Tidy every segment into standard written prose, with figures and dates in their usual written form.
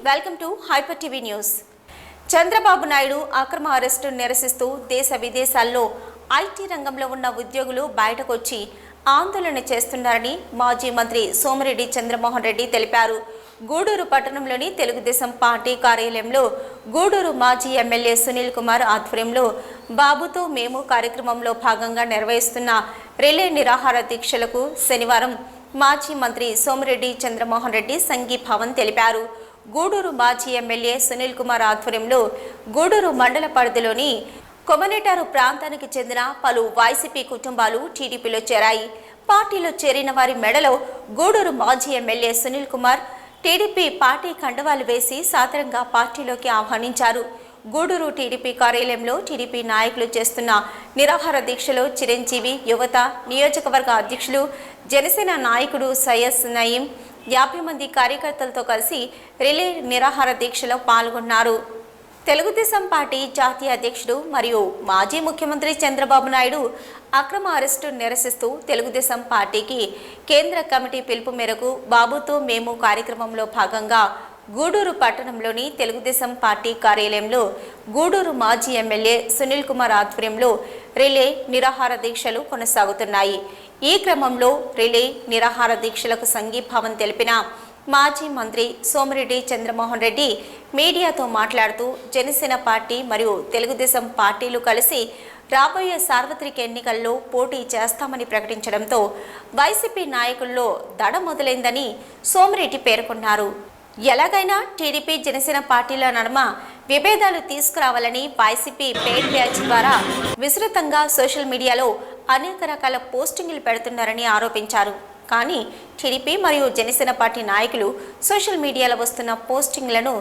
Welcome to hyper TV news. Chandrababu Naidu అక్రమ arrest నిరసిస్తూ దేశ విదేశాల్లో ఐటీ రంగంలో ఉన్న ఉద్యోగులు బయటకు వచ్చి ఆందోళన చేస్తున్నారని మాజీ మంత్రి సోమిరెడ్డి చంద్రమోహన్ రెడ్డి తెలిపారు. గూడూరు పట్టణంలోని తెలుగుదేశం పార్టీ కార్యాలయంలో గూడూరు మాజీ ఎమ్మెల్యే సునీల్ కుమార్ ఆధ్వర్యంలో బాబుతో మేము కార్యక్రమంలో భాగంగా నిర్వహిస్తున్న రిలే నిరాహార దీక్షలకు శనివారం మాజీ మంత్రి సోమిరెడ్డి చంద్రమోహన్ రెడ్డి సంఘీభావం తెలిపారు. గూడూరు మాజీ ఎమ్మెల్యే సునీల్ కుమార్ ఆధ్వర్యంలో గూడూరు మండల పరిధిలోని కొమనేటారు ప్రాంతానికి చెందిన పలు వైసీపీ కుటుంబాలు టీడీపీలో చేరాయి. పార్టీలో చేరిన వారి మెడలో గూడూరు మాజీ MLA Sunil Kumar TDP party కండువాలు వేసి సాదరంగా పార్టీలోకి ఆహ్వానించారు. గూడూరు టీడీపీ కార్యాలయంలో టీడీపీ నాయకులు చేస్తున్న నిరాహార దీక్షలో చిరంజీవి యువత నియోజకవర్గ అధ్యక్షులు జనసేన నాయకుడు సయ్యద్ నయీం 50 మంది కార్యకర్తలతో కలిసి రిలే నిరాహార దీక్షలో పాల్గొన్నారు. తెలుగుదేశం పార్టీ జాతీయ అధ్యక్షుడు మరియు మాజీ ముఖ్యమంత్రి చంద్రబాబు నాయుడు అక్రమ అరెస్టు నిరసిస్తూ తెలుగుదేశం పార్టీకి కేంద్ర కమిటీ పిలుపు మేరకు బాబుతో మేము కార్యక్రమంలో భాగంగా గూడూరు పట్టణంలోని తెలుగుదేశం పార్టీ కార్యాలయంలో గూడూరు మాజీ ఎమ్మెల్యే సునీల్ కుమార్ ఆధ్వర్యంలో రిలే నిరాహార దీక్షలు కొనసాగుతున్నాయి. ఈ క్రమంలో రిలే నిరాహార దీక్షలకు సంఘీభావం తెలిపిన మాజీ మంత్రి సోమిరెడ్డి చంద్రమోహన్ రెడ్డి మీడియాతో మాట్లాడుతూ జనసేన పార్టీ మరియు తెలుగుదేశం పార్టీలు కలిసి రాబోయే సార్వత్రిక ఎన్నికల్లో పోటీ చేస్తామని ప్రకటించడంతో వైసీపీ నాయకుల్లో దడ మొదలైందని సోమిరెడ్డి పేర్కొన్నారు. ఎలాగైనా టీడీపీ జనసేన పార్టీల నడుమ విభేదాలు తీసుకురావాలని వైసీపీ పెయిడ్ బ్యాచ్ ద్వారా విస్తృతంగా సోషల్ మీడియాలో అనేక రకాల పోస్టింగ్లు పెడుతున్నారని ఆరోపించారు. కానీ టీడీపీ మరియు జనసేన పార్టీ నాయకులు సోషల్ మీడియాలో వస్తున్న పోస్టింగ్లను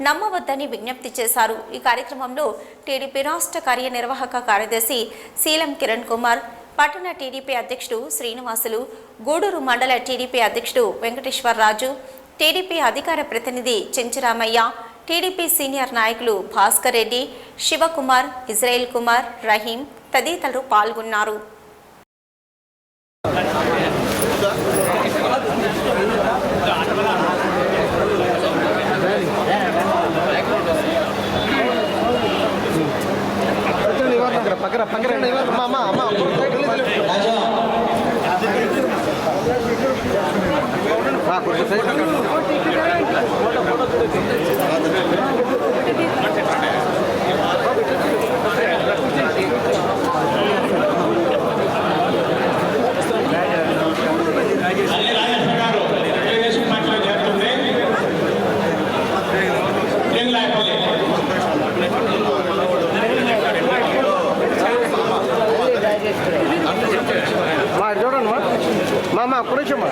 నమ్మవద్దని విజ్ఞప్తి చేశారు. ఈ కార్యక్రమంలో టీడీపీ రాష్ట్ర కార్యనిర్వాహక కార్యదర్శి శీలం కిరణ్ కుమార్, పట్టణ టీడీపీ అధ్యక్షుడు శ్రీనివాసులు, గూడూరు మండల టీడీపీ అధ్యక్షుడు వెంకటేశ్వరరాజు, టీడీపీ అధికార ప్రతినిధి చెంచురామయ్య, టీడీపీ సీనియర్ నాయకులు భాస్కర్ రెడ్డి, శివకుమార్, ఇజ్రాయిల్ కుమార్, రహీం తదితరులు పాల్గొన్నారు. చూడండి మామ కూర్చోమ్మా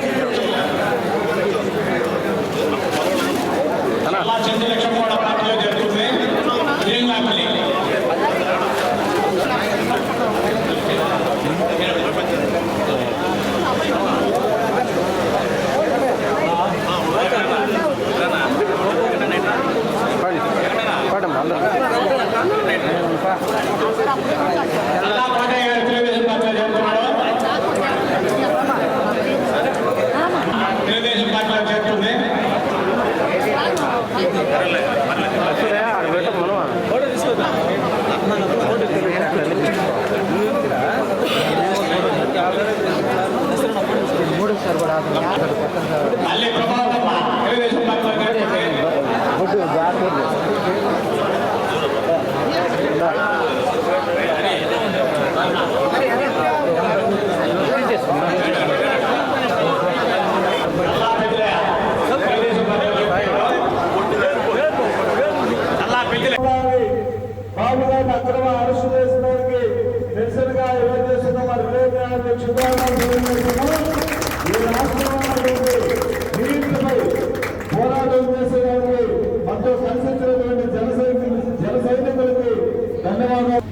పోరాటం చేసేవారికి మనతో కలిసించినటువంటి జన సైనికులకి ధన్యవాదాలు.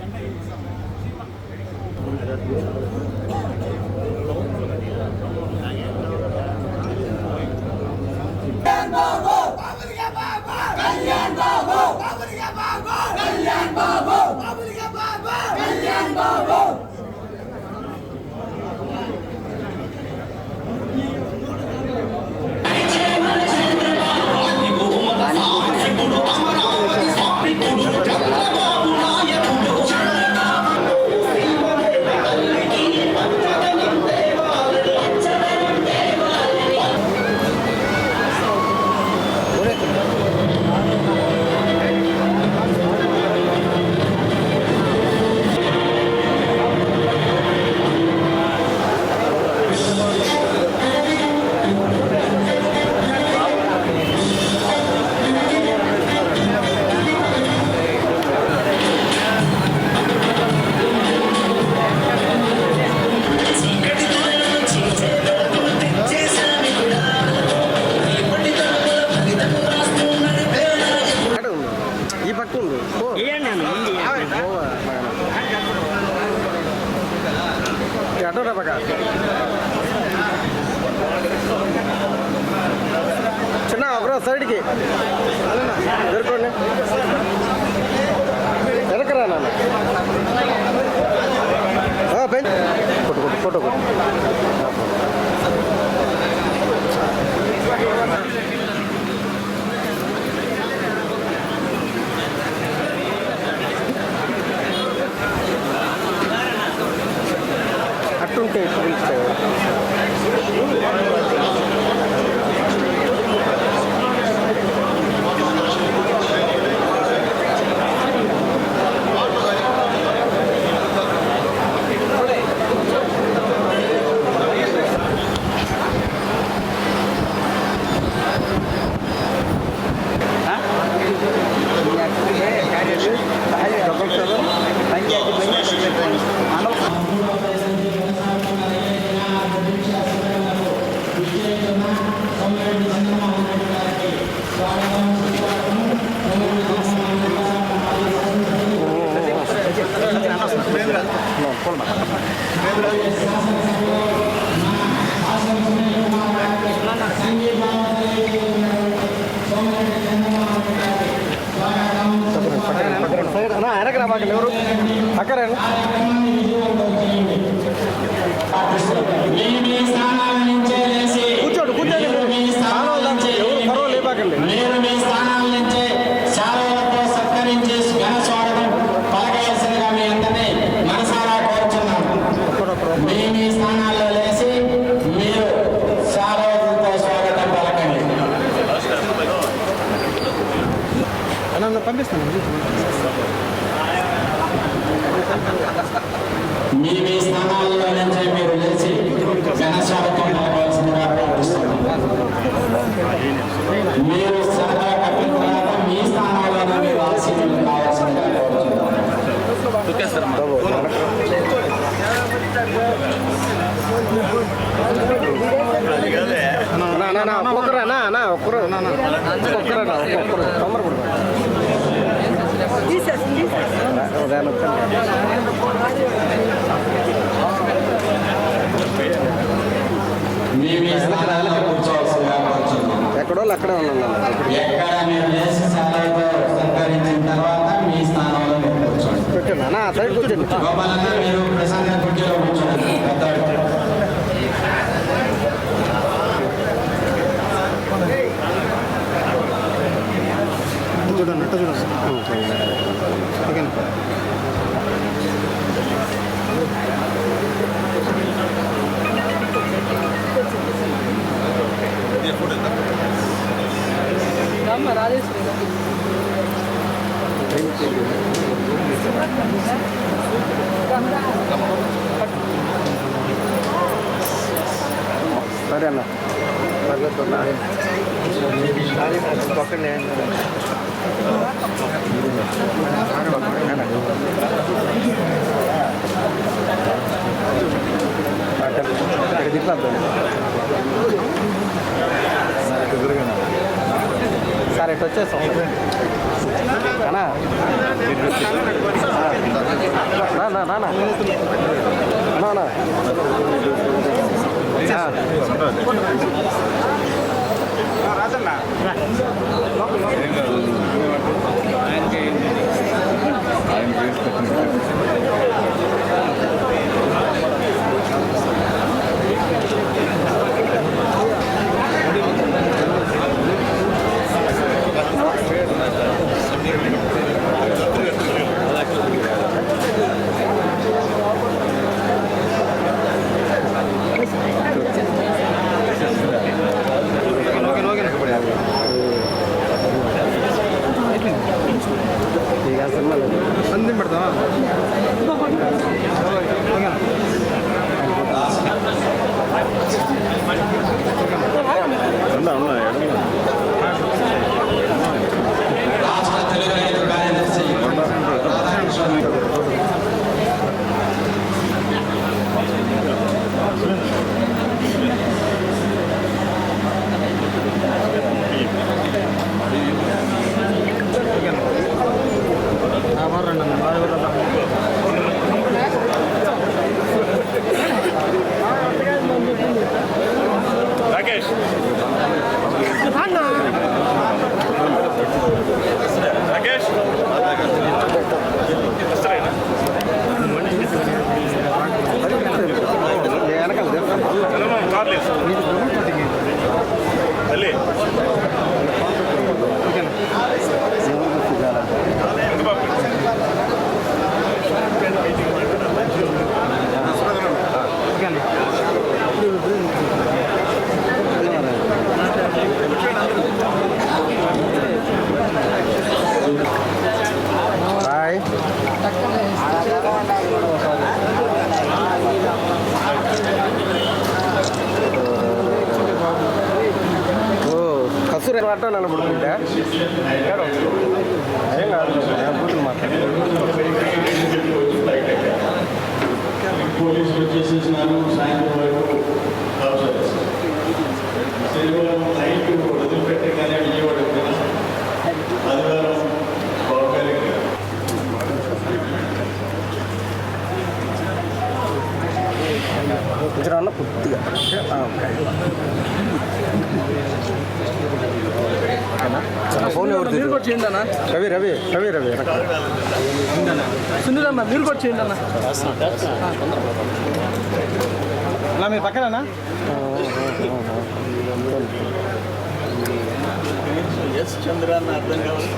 అటోరా పక్క చిన్న ఒకరో సైడ్కి జరుకోండి వెనకరా నాన్న కొట్టు కొట్టు ఫోటో కొట్టు అట్టుంటే వెనకరా బాగా ఎవరు అక్కరే కూర్చోండి కూర్చోండి ఎవరు పర్వాలేదు లేపాకండి మీరు మీ స్థానాల నుంచి శాలువలతో సత్కరించి ఘన స్వాగతం పలకవలసిందిగా మీ అందరినీ మనసారా కోరుచున్నాను. మీ స్థానాల్లో లేచి మీరు శాలువలతో స్వాగతం పలకండి. పంపిస్తాను మీ స్థానాల్లో నుంచి మీరు లేచి ఘన స్వాగతం పలకవలసిందిగా ప్రార్థిస్తున్నాను. మీరు సరదా కట్టిన తర్వాత మీ స్థానాలను మీరు ఆశీర్వాదం కావాల్సిందిగా ఒక్కరా ఒక్కరు తొందర మీ స్థానాల్లో కూర్చోవలసిందిగా కోరుచున్నాను. ఎక్కడో అక్కడే ఉన్నాను ఎక్కడ మీరు లేచి శాలతో సంకరించిన తర్వాత మీ స్థానంలో మీరు కూర్చోండి. కూర్చోండి సైడ్ కూర్చోండి గోపాలంగా మీరు ప్రశాంత కుర్చీలో కూర్చోండి. చూడండి అట్ట చూడండి సరే అన్న పక్కనే సార్ ఇటు వచ్చేస్తాం అన్నా రాజన్న అందిం పెడతావా అట్టా నిలబడుకుంటే ఏం కాదు బూతులు మాట్లాడు. పోలీసులు వచ్చేసేసినారు. సాయంత్రం వరకు శనివారం నైట్ వదిలిపెట్టగానే విజయవాడ ఆదివారం బాగుగారికి అన్న పూర్తిగా ఫోన్ ఎవరు మీరు కూడా చేయండి అన్న. రవి రవి రవి రవి సునీల్ అన్న మీరు కూడా చేయండి అన్న. అలా మీరు పక్కన చంద్ర అన్న అర్థం కావచ్చు.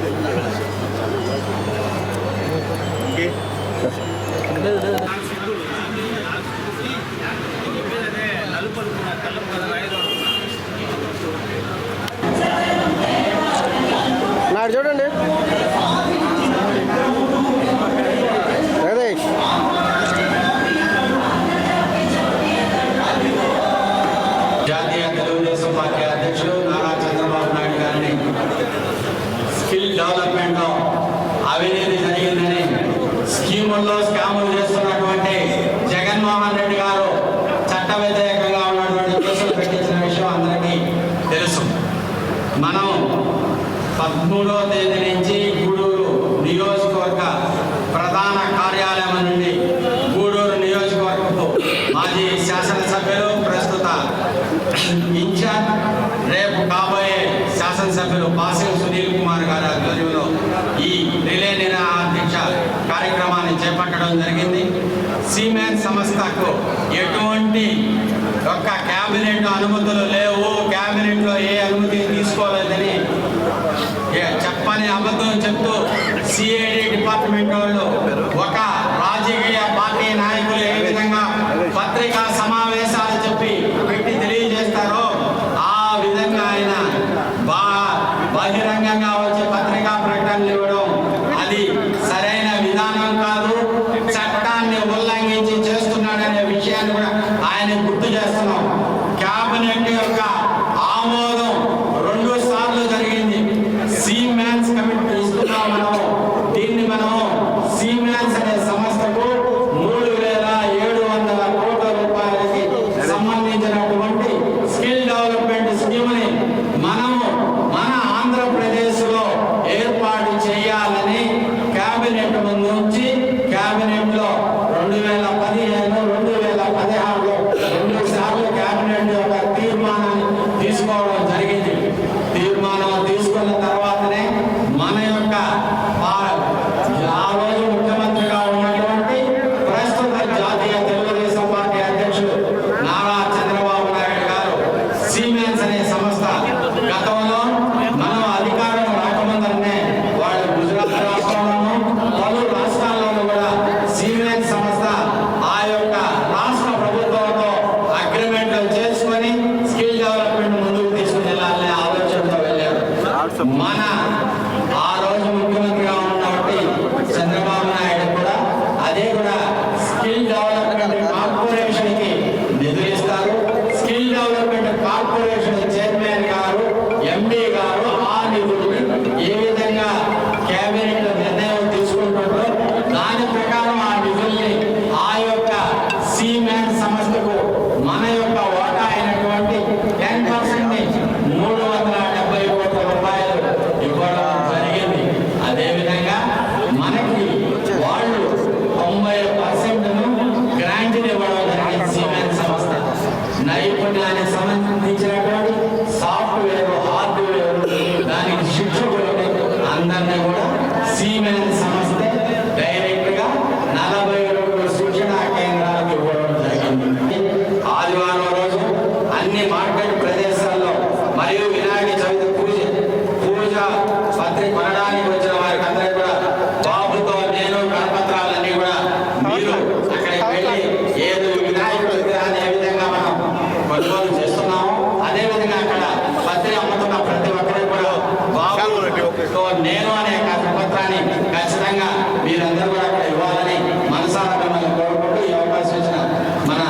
నాడు చూడండి జగదీష్ జాతీయ తెలుగుదేశం పార్టీ అధ్యక్షులు నారా చంద్రబాబు నాయుడు గారిని స్కిల్ డెవలప్మెంట్ లో అవినీతి జరిగిందని స్కీముల్లో స్కాములు చేస్తున్నటువంటి జగన్మోహన్ రెడ్డి గారు చట్ట వ్యతిరేకంగా ఉన్నటువంటి కేసులు పెట్టించిన విషయం అందరికీ తెలుసు. మనం 13వ తేదీ నుంచి గూడూరు నియోజకవర్గ ప్రధాన కార్యాలయం నుండి గూడూరు నియోజకవర్గపు మాజీ శాసనసభ్యులు ప్రస్తుత ఇన్ఛార్జ్ రేపు కాబోయే శాసనసభ్యులు పాసిల్ సునీల్ కుమార్ గారి ఆధ్వర్యంలో ఈ రిలే నిరాదీక్ష కార్యక్రమాన్ని చేపట్టడం జరిగింది. సిమెన్స్ సంస్థకు ఎటువంటి ఒక్క క్యాబినెట్ అనుమతులు లేవు, క్యాబినెట్లో ఏ అనుమతి తీసుకోలేదని చెప్పని అబద్ధం చెప్తూ సిఐడి డిపార్ట్మెంట్ వాళ్ళు ఒక రాజకీయ పార్టీ నాయకులు ఏ విధంగా పత్రికా సమావేశాలు చెప్పి పెట్టి తెలియజేస్తారో ఆ విధంగా ఆయన బహిరంగంగా వచ్చే పత్రికా ప్రకటనలు ఇవ్వడం అది సరైన విధానం కాదు, చట్టాన్ని ఉల్లంఘించి చేస్తున్నాడనే విషయాన్ని కూడా ఆయన గుర్తు చేస్తున్నాం. క్యాబినెట్ యొక్క ఆమోదం 2 సార్లు జరిగింది. సిమెన్స్ కమిటీ ఇస్తున్నాం మనం. దీన్ని మనం సిమెన్స్ అనే సంస్థకు 3,700 కోట్ల రూపాయలకి సంబంధించినటువంటి స్కిల్ డెవలప్మెంట్ స్కీమ్ని మనము మన ఆంధ్రప్రదేశ్లో ఏర్పాటు చేయాలని క్యాబినెట్ ముందు నుంచి క్యాబినెట్లో 2015, 2016లో 2 సార్లు క్యాబినెట్ యొక్క తీర్మానాన్ని తీసుకోవడం జరిగింది. తీర్మానం తీసుకున్న తర్వాతనే మన యొక్క ఆ రోజు ముఖ్యమంత్రిగా ఉన్నటువంటి ప్రస్తుత జాతీయ తెలుగుదేశం పార్టీ అధ్యక్షులు నారా చంద్రబాబు నాయుడు గారు సిమెన్స్ అనే సంస్థ గతంలో మనం అధికారం రాకముందనే వాళ్ళు గుజరాత్ రాష్ట్రంలోనూ పలు రాష్ట్రాల్లోనూ కూడా సిమెన్స్ సంస్థ ఆ యొక్క రాష్ట్ర ప్రభుత్వంతో అగ్రిమెంట్లు చేసుకొని స్కిల్ డెవలప్మెంట్ ముందుకు తీసుకుని వెళ్ళాలనే ఆలోచనతో వెళ్ళారు. మన ఆ రోజు ముఖ్యమంత్రిగా ఉన్నటువంటి చంద్రబాబు నాయుడు కూడా అదే కూడా స్కిల్ డెవలప్మెంట్ కార్పొరేషన్ కి నిధులు ఇస్తారు. స్కిల్ డెవలప్మెంట్ కార్పొరేషన్ చైర్మన్ గారు, ఎండి గారు ఆ నిధుల్ని ఏ విధంగా కేబినెట్ నిర్ణయం తీసుకుంటారో దాని ప్రకారం ఆ నిధుల్ని ఆ యొక్క సిమెన్స్ సంస్థకు మన యొక్క వాటా అయినటువంటి 10% ని 370 కోట్ల రూపాయలు ఇవ్వడం జరిగింది. అదేవిధంగా మనకి వాళ్ళు 90%ను గ్రాంట్ ఇవ్వడం జరిగింది. సిమెన్స్ సంస్థ నైపుణ్యానికి సంబంధించినటువంటి సాఫ్ట్వేర్, హార్డ్వేర్, దానికి శిక్షకులని అందరినీ కూడా సిమెన్స్ సంస్థ డైరెక్ట్ గా 42 శిక్షణా కేంద్రాలకు ఇవ్వడం జరిగింది. ఆదివారం రోజు అన్ని మార్కెట్ ప్రదేశాల్లో మరియు వినాయక చవితి పూజ పత్రిక కొనడానికి వచ్చిన వారికి అందరికీ కూడా బాబుతో నేను కరపత్రాలన్నీ కూడా మీరు అక్కడికి వెళ్ళి ఏదో వినాయకుడి విగ్రహాన్ని ఏ విధంగా మనం కొనుగోలు చేస్తున్నాము అదే విధంగా అక్కడ పత్రిక అమ్ముతున్న ప్రతి ఒక్కరికి కూడా బాబుతో నేను అనే కరపత్రాన్ని ఖచ్చితంగా మీరందరూ కూడా అక్కడ ఇవ్వాలని మనసారా మిమ్మల్ని కోరుకుంటూ ఈ అవకాశం ఇచ్చిన మన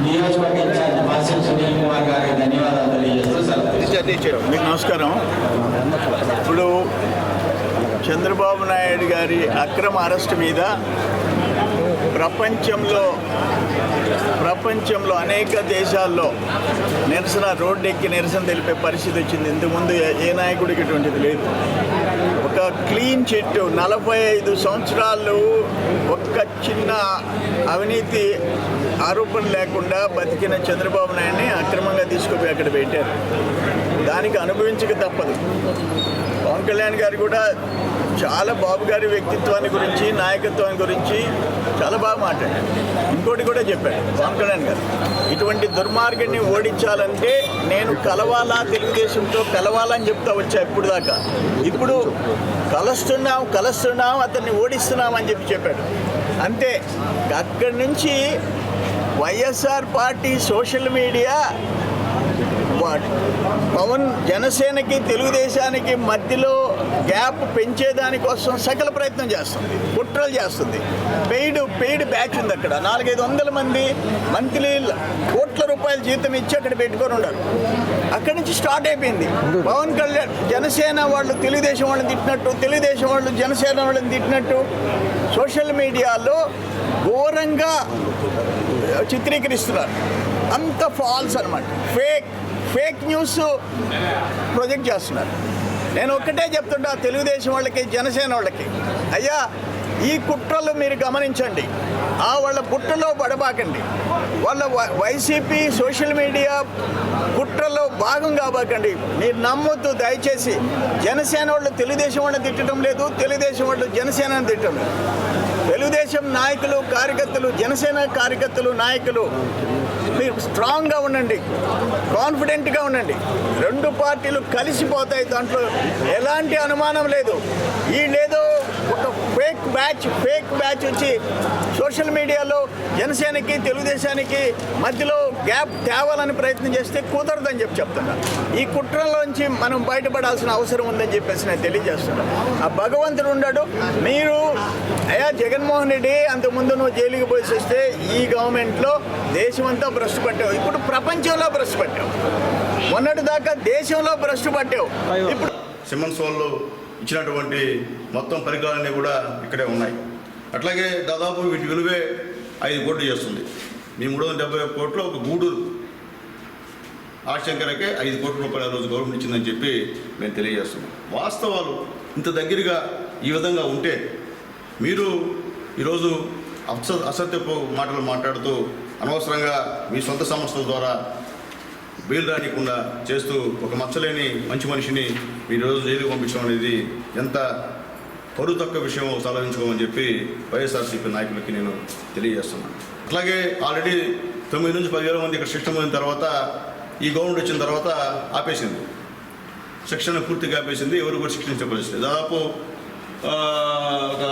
నియోజకవర్గ ఇన్ఛార్జ్ దాసి సునీల్ కుమార్ గారికి ధన్యవాదాలు తెలియజేస్తూ సెలవు. మీకు నమస్కారం. ఇప్పుడు చంద్రబాబు నాయుడు గారి అక్రమ అరెస్ట్ మీద ప్రపంచంలో అనేక దేశాల్లో నిరసన రోడ్డెక్కి నిరసన తెలిపే పరిస్థితి వచ్చింది. ఇంతకుముందు ఏ నాయకుడికి ఇటువంటిది లేదు. ఒక క్లీన్ చిట్ 45 సంవత్సరాలు ఒక్క చిన్న అవినీతి ఆరోపణ లేకుండా బతికిన చంద్రబాబు నాయుడిని అక్రమంగా తీసుకుపోయి అక్కడ పెట్టారు. దానికి అనుభవించక తప్పదు. పవన్ కళ్యాణ్ గారు కూడా చాలా బాబు గారి వ్యక్తిత్వాన్ని గురించి నాయకత్వాన్ని గురించి చాలా బాగా మాట్లాడారు. ఇంకోటి కూడా చెప్పాడు పవన్ కళ్యాణ్ గారు, ఇటువంటి దుర్మార్గాన్ని ఓడించాలంటే నేను తెలుగుదేశంతో కలవాలని చెప్తా వచ్చా ఇప్పుడు దాకా. ఇప్పుడు కలుస్తున్నాం అతన్ని ఓడిస్తున్నాం అని చెప్పాడు. అంతే. అక్కడి నుంచి YSR party social media Pawan జనసేనకి తెలుగుదేశానికి మధ్యలో గ్యాప్ పెంచేదానికోసం సకల ప్రయత్నం చేస్తుంది, కుట్రలు చేస్తుంది. పెయిడ్ బ్యాచ్ ఉంది అక్కడ. 400-500 మంది మంత్లీ కోట్ల రూపాయల జీతం ఇచ్చి అక్కడ పెట్టుకొని ఉన్నారు. అక్కడి నుంచి స్టార్ట్ అయిపోయింది. పవన్ కళ్యాణ్ జనసేన వాళ్ళు తెలుగుదేశం వాళ్ళని తిట్టినట్టు, తెలుగుదేశం వాళ్ళు జనసేన వాళ్ళని తిట్టినట్టు సోషల్ మీడియాలో ఘోరంగా చిత్రీకరిస్తున్నారు. అంత ఫాల్స్ అన్నమాట. ఫేక్ న్యూస్ ప్రొజెక్ట్ చేస్తున్నారు. నేను ఒక్కటే చెప్తుంటా తెలుగుదేశం వాళ్ళకి, జనసేన వాళ్ళకి, అయ్యా ఈ కుట్రలు మీరు గమనించండి. వాళ్ళ కుట్రలో పడబాకండి. వాళ్ళ వైసీపీ సోషల్ మీడియా కుట్రలో భాగం కాబాకండి. మీరు నమ్మొద్దు దయచేసి. జనసేన వాళ్ళు తెలుగుదేశం వాళ్ళని తిట్టడం లేదు, తెలుగుదేశం వాళ్ళు జనసేనని తిట్టడం లేదు. తెలుగుదేశం నాయకులు, కార్యకర్తలు, జనసేన కార్యకర్తలు, నాయకులు మీరు స్ట్రాంగ్గా ఉండండి, కాన్ఫిడెంట్గా ఉండండి. రెండు పార్టీలు కలిసిపోతాయి. దాంట్లో ఎలాంటి అనుమానం లేదు. వీళ్ళేదో ఒక ఫేక్ బ్యాచ్ వచ్చి సోషల్ మీడియాలో జనసేనకి తెలుగుదేశానికి మధ్యలో గ్యాప్ తేవాలని ప్రయత్నం చేస్తే కుదరదని చెప్తున్నా. ఈ కుట్రలోంచి మనం బయటపడాల్సిన అవసరం ఉందని చెప్పేసి నేను తెలియజేస్తున్నాను. ఆ భగవంతుడు ఉన్నాడు. మీరు అయ్యా జగన్మోహన్ రెడ్డి అంతకుముందు నువ్వు జైలుకి పోయి వస్తే ఈ గవర్నమెంట్లో దేశమంతా భ్రష్టు పట్టావు, ఇప్పుడు ప్రపంచంలో భ్రష్టు పట్టావు. మొన్నటి దాకా దేశంలో భ్రష్టు పట్టావు. ఇప్పుడు సిమన్స్ వాళ్ళు ఇచ్చినటువంటి మొత్తం పరికరాలన్నీ కూడా ఇక్కడే ఉన్నాయి. అట్లాగే దాదాపు వీటి విలువే 5 కోట్లు చేస్తుంది. మీ 371 కోట్లు ఒక గూడూరు ఆశంకరకే 5 కోట్ల రూపాయల రోజు గవర్నమెంట్ ఇచ్చిందని చెప్పి మేము తెలియజేస్తున్నాం. వాస్తవాలు ఇంత దగ్గరగా ఈ విధంగా ఉంటే మీరు ఈరోజు అసత్యపు మాటలు మాట్లాడుతూ అనవసరంగా మీ సొంత సంస్థల ద్వారా బెయిల్ రానికుండా చేస్తూ ఒక మచ్చలేని మంచి మనిషిని మీరు రోజు జైలుకు పంపించడం అనేది ఎంత పరువు తక్కువ విషయం ఆలోచించుకోమని చెప్పి వైఎస్ఆర్సీపీ నాయకులకి నేను తెలియజేస్తున్నాను. అట్లాగే ఆల్రెడీ 9 నుంచి 10,000 మంది ఇక్కడ శిక్షణ పొందిన తర్వాత ఈ గవర్నమెంట్ వచ్చిన తర్వాత ఆపేసింది, శిక్షణ పూర్తిగా ఆపేసింది. ఎవరు కూడా శిక్షించే పరిస్థితి. దాదాపు ఒక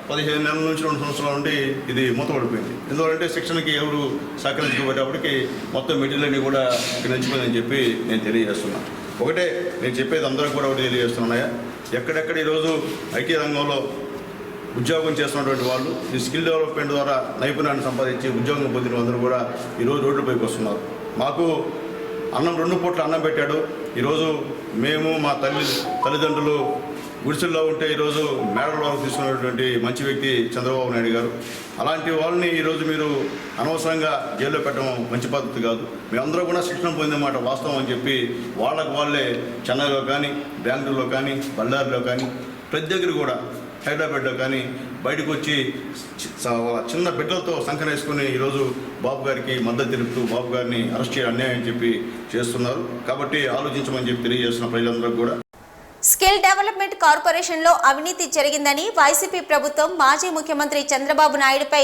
15 నెలల నుంచి 2 సంవత్సరాల నుండి ఇది మూతపడిపోయింది. ఎందుకంటే శిక్షణకి ఎవరు సహకరించకపోయేటప్పటికి మొత్తం మెటీరియల్ అన్ని కూడా ఇక్కడ నిలిచిపోయిందని చెప్పి నేను తెలియజేస్తున్నాను. ఒకటే నేను చెప్పేది అందరికీ కూడా ఒకటి తెలియజేస్తున్నాయా, ఎక్కడెక్కడ ఈరోజు ఐటీ రంగంలో ఉద్యోగం చేస్తున్నటువంటి వాళ్ళు ఈ స్కిల్ డెవలప్మెంట్ ద్వారా నైపుణ్యాన్ని సంపాదించి ఉద్యోగం పొందిన అందరూ కూడా ఈరోజు రోడ్లపైకి వస్తున్నారు. మాకు 2 పూట్ల అన్నం పెట్టాడు. ఈరోజు మేము మా తల్లిదండ్రులు గుడిసెల్లో ఉంటే ఈరోజు మేడల వరకు తీసుకున్నటువంటి మంచి వ్యక్తి చంద్రబాబు నాయుడు గారు. అలాంటి వాళ్ళని ఈరోజు మీరు అనవసరంగా జైల్లో పెట్టడం మంచి పద్ధతి కాదు. మేమందరూ కూడా శిక్షణ పొందిన మాట వాస్తవం అని చెప్పి వాళ్ళే చెన్నైలో కానీ, బెంగళూరులో కానీ, బళ్ళారిలో కానీ, ప్రతి దగ్గర కూడా హైదరాబాద్లో కానీ బయటకు వచ్చి చిన్న బిడ్డలతో సంకనేసుకుని ఈరోజు బాబు గారికి మద్దతు తెలుపుతూ బాబు గారిని అరెస్ట్ చేయడం అన్యాయం అని చెప్పి చేస్తున్నారు. కాబట్టి ఆలోచించమని చెప్పి తెలియజేస్తున్న ప్రజలందరూ కూడా. స్కిల్ డెవలప్మెంట్ కార్పొరేషన్లో అవినీతి జరిగిందని వైసీపీ ప్రభుత్వం మాజీ ముఖ్యమంత్రి చంద్రబాబు నాయుడుపై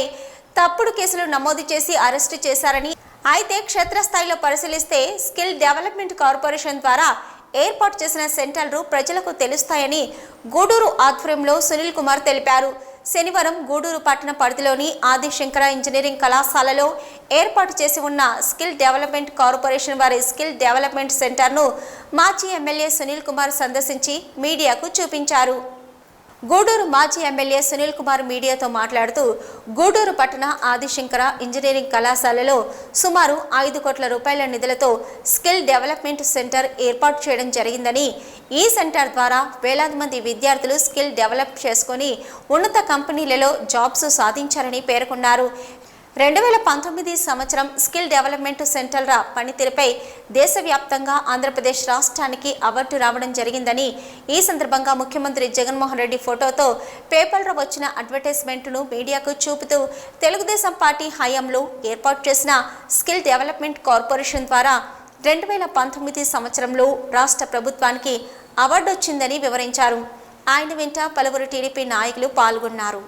తప్పుడు కేసులు నమోదు చేసి అరెస్టు చేశారని, అయితే క్షేత్రస్థాయిలో పరిశీలిస్తే స్కిల్ డెవలప్మెంట్ కార్పొరేషన్ ద్వారా ఏర్పాటు చేసిన సెంటర్లు ప్రజలకు తెలుస్తాయని గూడూరు ఆధ్వర్యంలో సునీల్ కుమార్ తెలిపారు. శనివారం గూడూరు పట్టణ పరిధిలోని ఆదిశంకర ఇంజనీరింగ్ కళాశాలలో ఏర్పాటు చేసి ఉన్న స్కిల్ డెవలప్మెంట్ కార్పొరేషన్ వారి స్కిల్ డెవలప్మెంట్ సెంటర్ను మాజీ ఎమ్మెల్యే సునీల్ కుమార్ సందర్శించి మీడియాకు చూపించారు. గూడూరు మాజీ ఎమ్మెల్యే సునీల్ కుమార్ మీడియాతో మాట్లాడుతూ గూడూరు పట్టణ ఆదిశంకర ఇంజనీరింగ్ కళాశాలలో సుమారు 5 కోట్ల రూపాయల నిధులతో స్కిల్ డెవలప్మెంట్ సెంటర్ ఏర్పాటు చేయడం జరిగిందని, ఈ సెంటర్ ద్వారా వేలాది మంది విద్యార్థులు స్కిల్ డెవలప్ చేసుకుని ఉన్నత కంపెనీలలో జాబ్స్ సాధించారని పేర్కొన్నారు. 2019 సంవత్సరం స్కిల్ డెవలప్మెంట్ సెంటర్ల పనితీరుపై దేశవ్యాప్తంగా ఆంధ్రప్రదేశ్ రాష్ట్రానికి అవార్డు రావడం జరిగిందని, ఈ సందర్భంగా ముఖ్యమంత్రి జగన్మోహన్ రెడ్డి ఫోటోతో పేపర్లో వచ్చిన అడ్వర్టైజ్మెంట్ను మీడియాకు చూపుతూ తెలుగుదేశం పార్టీ హయాంలో ఏర్పాటు చేసిన స్కిల్ డెవలప్మెంట్ కార్పొరేషన్ ద్వారా 2019 సంవత్సరంలో రాష్ట్ర ప్రభుత్వానికి అవార్డు వచ్చిందని వివరించారు. ఆయన వెంట పలువురు టీడీపీ నాయకులు పాల్గొన్నారు.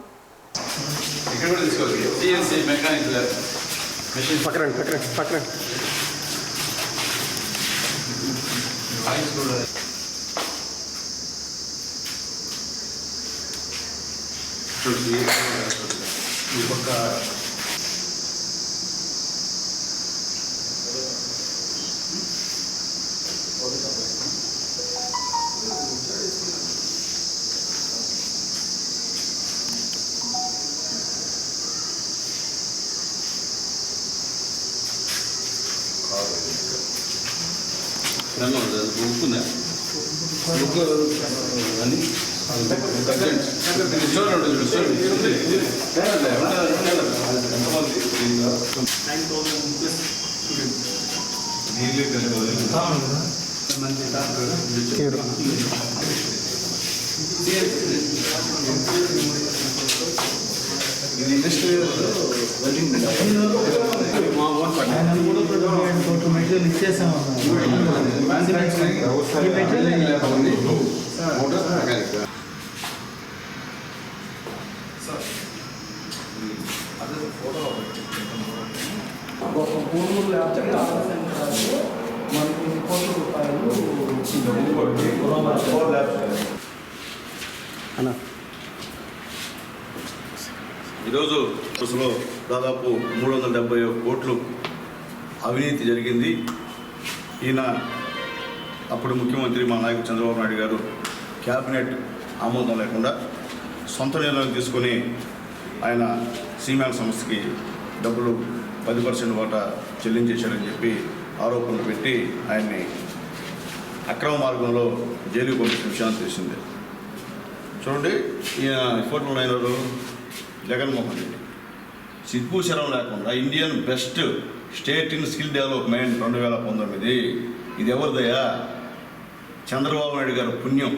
ఇక్కడ కూడా తీసుకోవాలి సిఎన్సి మెకానికల్ మెషిన్ పక్కన ఈ పక్క ఉప్పుందా ఉప్పు అని స్టోర్ ఉంటుంది ఇది ఇండస్ట్రియల్ వెల్డింగ్ మా ఓన్ మెటీరియల్ ఇచ్చేసాము. ఒక 3 ల్యాబ్స్ మనకి కోట్ల రూపాయలు ఈరోజు బస్సులో దాదాపు 371 కోట్లు అవినీతి జరిగింది. ఈయన అప్పుడు ముఖ్యమంత్రి మా నాయకుడు చంద్రబాబు నాయుడు గారు క్యాబినెట్ ఆమోదం లేకుండా సొంత నిర్ణయం తీసుకొని ఆయన సీమాన్ సంస్థకి డబ్బులు 10% వాటా చెల్లించేశారని చెప్పి ఆరోపణలు పెట్టి ఆయన్ని అక్రమ మార్గంలో జైలుకు పంపించిన విషయాన్ని తెలిసిందే. చూడండి, ఈయన ఫోటోలో అయినారు జగన్మోహన్ రెడ్డి సిగ్గు శరం లేకుండా Indian best state in skill development 2019. ఇది ఎవరిదయా? చంద్రబాబు నాయుడు గారి పుణ్యం.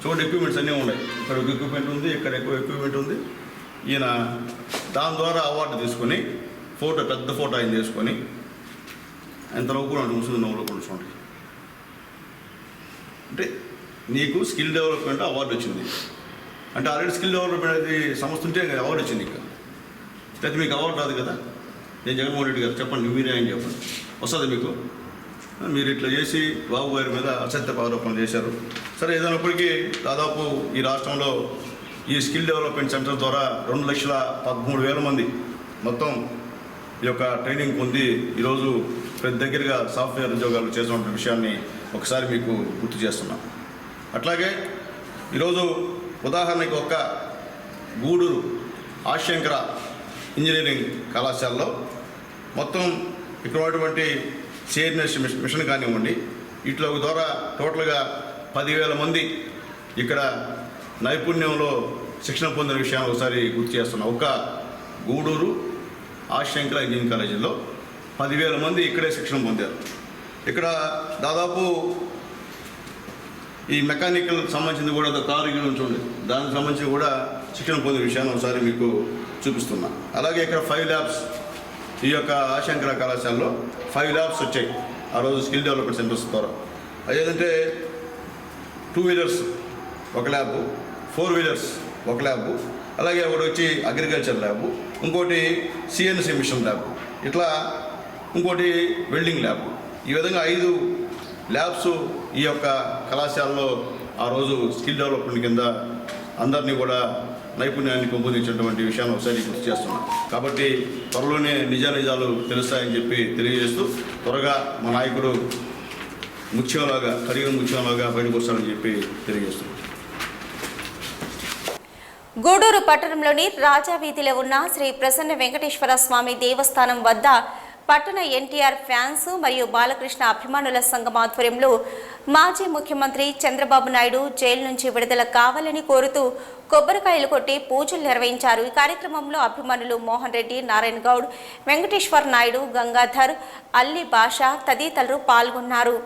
చూడండి, ఎక్విప్మెంట్స్ అన్నీ ఉన్నాయి. ఇక్కడ ఒక ఎక్విప్మెంట్ ఉంది, ఇక్కడ ఎక్కువ ఎక్విప్మెంట్ ఉంది. ఈయన దాని ద్వారా అవార్డు తీసుకొని ఫోటో, పెద్ద ఫోటో ఆయన చేసుకొని ఎంత నవ్వుకున్నాడు, ముసుగు నవ్వులు కూర్చోండి. అంటే నీకు స్కిల్ డెవలప్మెంట్ అవార్డు వచ్చింది అంటే ఆల్రెడీ స్కిల్ డెవలప్మెంట్ అనేది సంస్థ ఉంటే అవార్డు వచ్చింది. ఇంకా అయితే మీకు అవార్డు రాదు కదా. నేను జగన్మోహన్ రెడ్డి గారు చెప్పండి, మీరే ఆయన చెప్పండి, వస్తుంది మీకు? మీరు ఇట్లా చేసి బాబు గారి మీద అసత్య ఆరోపణలు చేశారు. సరే, ఏదైనప్పటికీ దాదాపు ఈ రాష్ట్రంలో ఈ స్కిల్ డెవలప్మెంట్ సెంటర్ ద్వారా 2,13,000 మంది మొత్తం ఈ యొక్క ట్రైనింగ్ పొంది ఈరోజు పెద్ద దగ్గరగా సాఫ్ట్వేర్ ఉద్యోగాలు చేస్తున్న విషయాన్ని ఒకసారి మీకు గుర్తు చేస్తున్నాను. అట్లాగే ఈరోజు ఉదాహరణకి ఒక గూడూరు ఆశంకర ఇంజనీరింగ్ కళాశాలలో మొత్తం ఇక్కడ ఉన్నటువంటి సిఎన్ఎస్ మిషన్ కానివ్వండి, వీటిలో ద్వారా టోటల్గా 10,000 మంది ఇక్కడ నైపుణ్యంలో శిక్షణ పొందిన విషయాన్ని ఒకసారి గుర్తు చేస్తున్నాం. ఒక గూడూరు ఆశంకర ఇంజనీరింగ్ కాలేజీలో 10,000 మంది ఇక్కడే శిక్షణ పొందారు. ఇక్కడ దాదాపు ఈ మెకానికల్ సంబంధించింది కూడా కారు చూడండి, దానికి సంబంధించి కూడా శిక్షణ పొందిన విషయాన్ని ఒకసారి మీకు చూపిస్తున్నా. అలాగే ఇక్కడ 5 ల్యాబ్స్, ఈ యొక్క ఆశంకర కళాశాలలో 5 ల్యాబ్స్ వచ్చాయి ఆ రోజు స్కిల్ డెవలప్మెంట్ సెంటర్స్ ద్వారా. అదేంటంటే 2 వీలర్స్ ఒక ల్యాబ్, 4 వీలర్స్ ఒక ల్యాబ్, అలాగే ఒకటి వచ్చి అగ్రికల్చర్ ల్యాబ్, ఇంకోటి సిఎన్సి మిషన్ ల్యాబ్, ఇట్లా ఇంకోటి వెల్డింగ్ ల్యాబ్. ఈ విధంగా 5 ల్యాబ్స్ ఈ యొక్క కళాశాలలో ఆ రోజు స్కిల్ డెవలప్మెంట్ కింద అందరినీ కూడా నైపుణ్యాన్ని పెంపొందించినటువంటి విషయాన్ని ఒకసారి గుర్తు చేస్తున్నాం. కాబట్టి త్వరలోనే నిజాలు తెలుస్తాయని చెప్పి తెలియజేస్తూ త్వరగా మా నాయకుడు ముత్యంలాగా, కడిగిన ముత్యంలాగా బయటకు వస్తాడని చెప్పి తెలియజేస్తున్నాం. గూడూరు పట్టణంలోని రాజావీధిలో ఉన్న శ్రీ ప్రసన్న వెంకటేశ్వర స్వామి దేవస్థానం వద్ద పట్టణ ఎన్టీఆర్ ఫ్యాన్స్ మరియు బాలకృష్ణ అభిమానుల సంఘం ఆధ్వర్యంలో మాజీ ముఖ్యమంత్రి చంద్రబాబు నాయుడు జైలు నుంచి విడుదల కావాలని కోరుతూ కొబ్బరికాయలు కొట్టి పూజలు నిర్వహించారు. ఈ కార్యక్రమంలో అభిమానులు మోహన్ రెడ్డి, నారాయణ గౌడ్, వెంకటేశ్వర నాయుడు, గంగాధర్, అల్లి భాష తదితరులు పాల్గొన్నారు.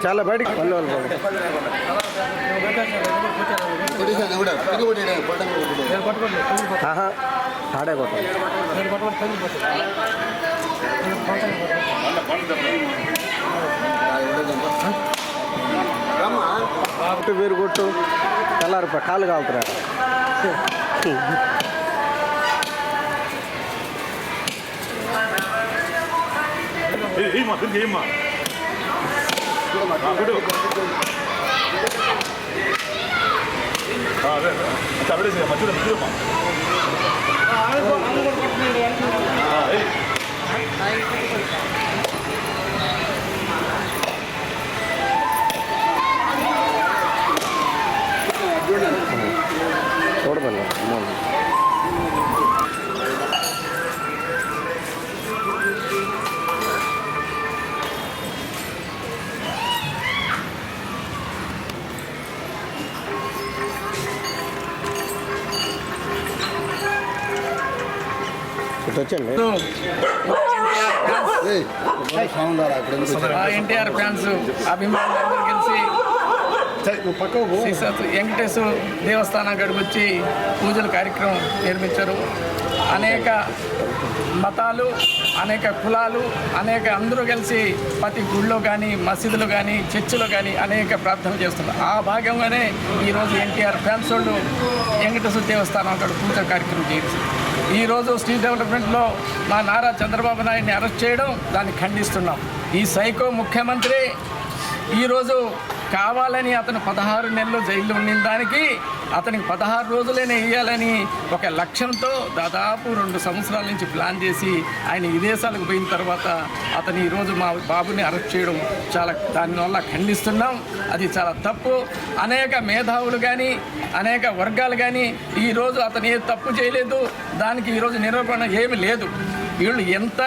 చాలా బయటికి ఆడే కొట్టు వేరు కొట్టు తెల్లారు కాలు కాలుతురా చూడమన్నా ఎన్టీఆర్ ఫ్యాన్స్ అభిమానులందరూ కలిసి వెంకటేశ్వర దేవస్థానం గడికి వచ్చి పూజల కార్యక్రమం నిర్మించారు. అనేక మతాలు, అనేక కులాలు, అందరూ కలిసి ప్రతి గుళ్ళో కానీ, మసీదులో కానీ, చర్చిలో కానీ అనేక ప్రార్థనలు చేస్తున్నారు. ఆ భాగంగానే ఈరోజు ఎన్టీఆర్ ఫ్యాన్స్ వాళ్ళు వెంకటేశ్వర దేవస్థానం అక్కడ పూజ కార్యక్రమం చేసి ఈరోజు స్ట్రీట్ డెవలప్మెంట్లో మా నారా చంద్రబాబు నాయుడిని అరెస్ట్ చేయడం దాన్ని ఖండిస్తున్నాం. ఈ సైకో ముఖ్యమంత్రి ఈరోజు కావాలని అతను 16 నెలలు జైల్లో ఉండిన దానికి అతనికి 16 రోజులైనా వేయాలని ఒక లక్ష్యంతో దాదాపు 2 సంవత్సరాల నుంచి ప్లాన్ చేసి ఆయన విదేశాలకు పోయిన తర్వాత అతను ఈరోజు మా బాబుని అరెస్ట్ చేయడం దానివల్ల ఖండిస్తున్నాం. అది చాలా తప్పు. అనేక మేధావులు కానీ, అనేక వర్గాలు కానీ ఈరోజు అతను ఏ తప్పు చేయలేదు, దానికి ఈరోజు నిరూపణ ఏమీ లేదు. వీళ్ళు ఎంత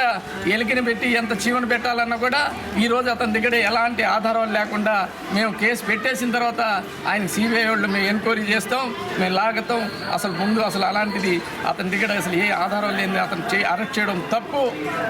ఎలికిని పెట్టి ఎంత చీవన పెట్టాలన్నా కూడా ఈరోజు అతని దగ్గర ఎలాంటి ఆధారాలు లేకుండా మేము కేసు పెట్టేసిన తర్వాత ఆయన సిబిఐ వాళ్ళు మేము ఎంక్వైరీ చేస్తాం, మేము లాగుతాం. అసలు అలాంటిది అతని దగ్గర అసలు ఏ ఆధారం లేని అతను అరెస్ట్ చేయడం తప్పు.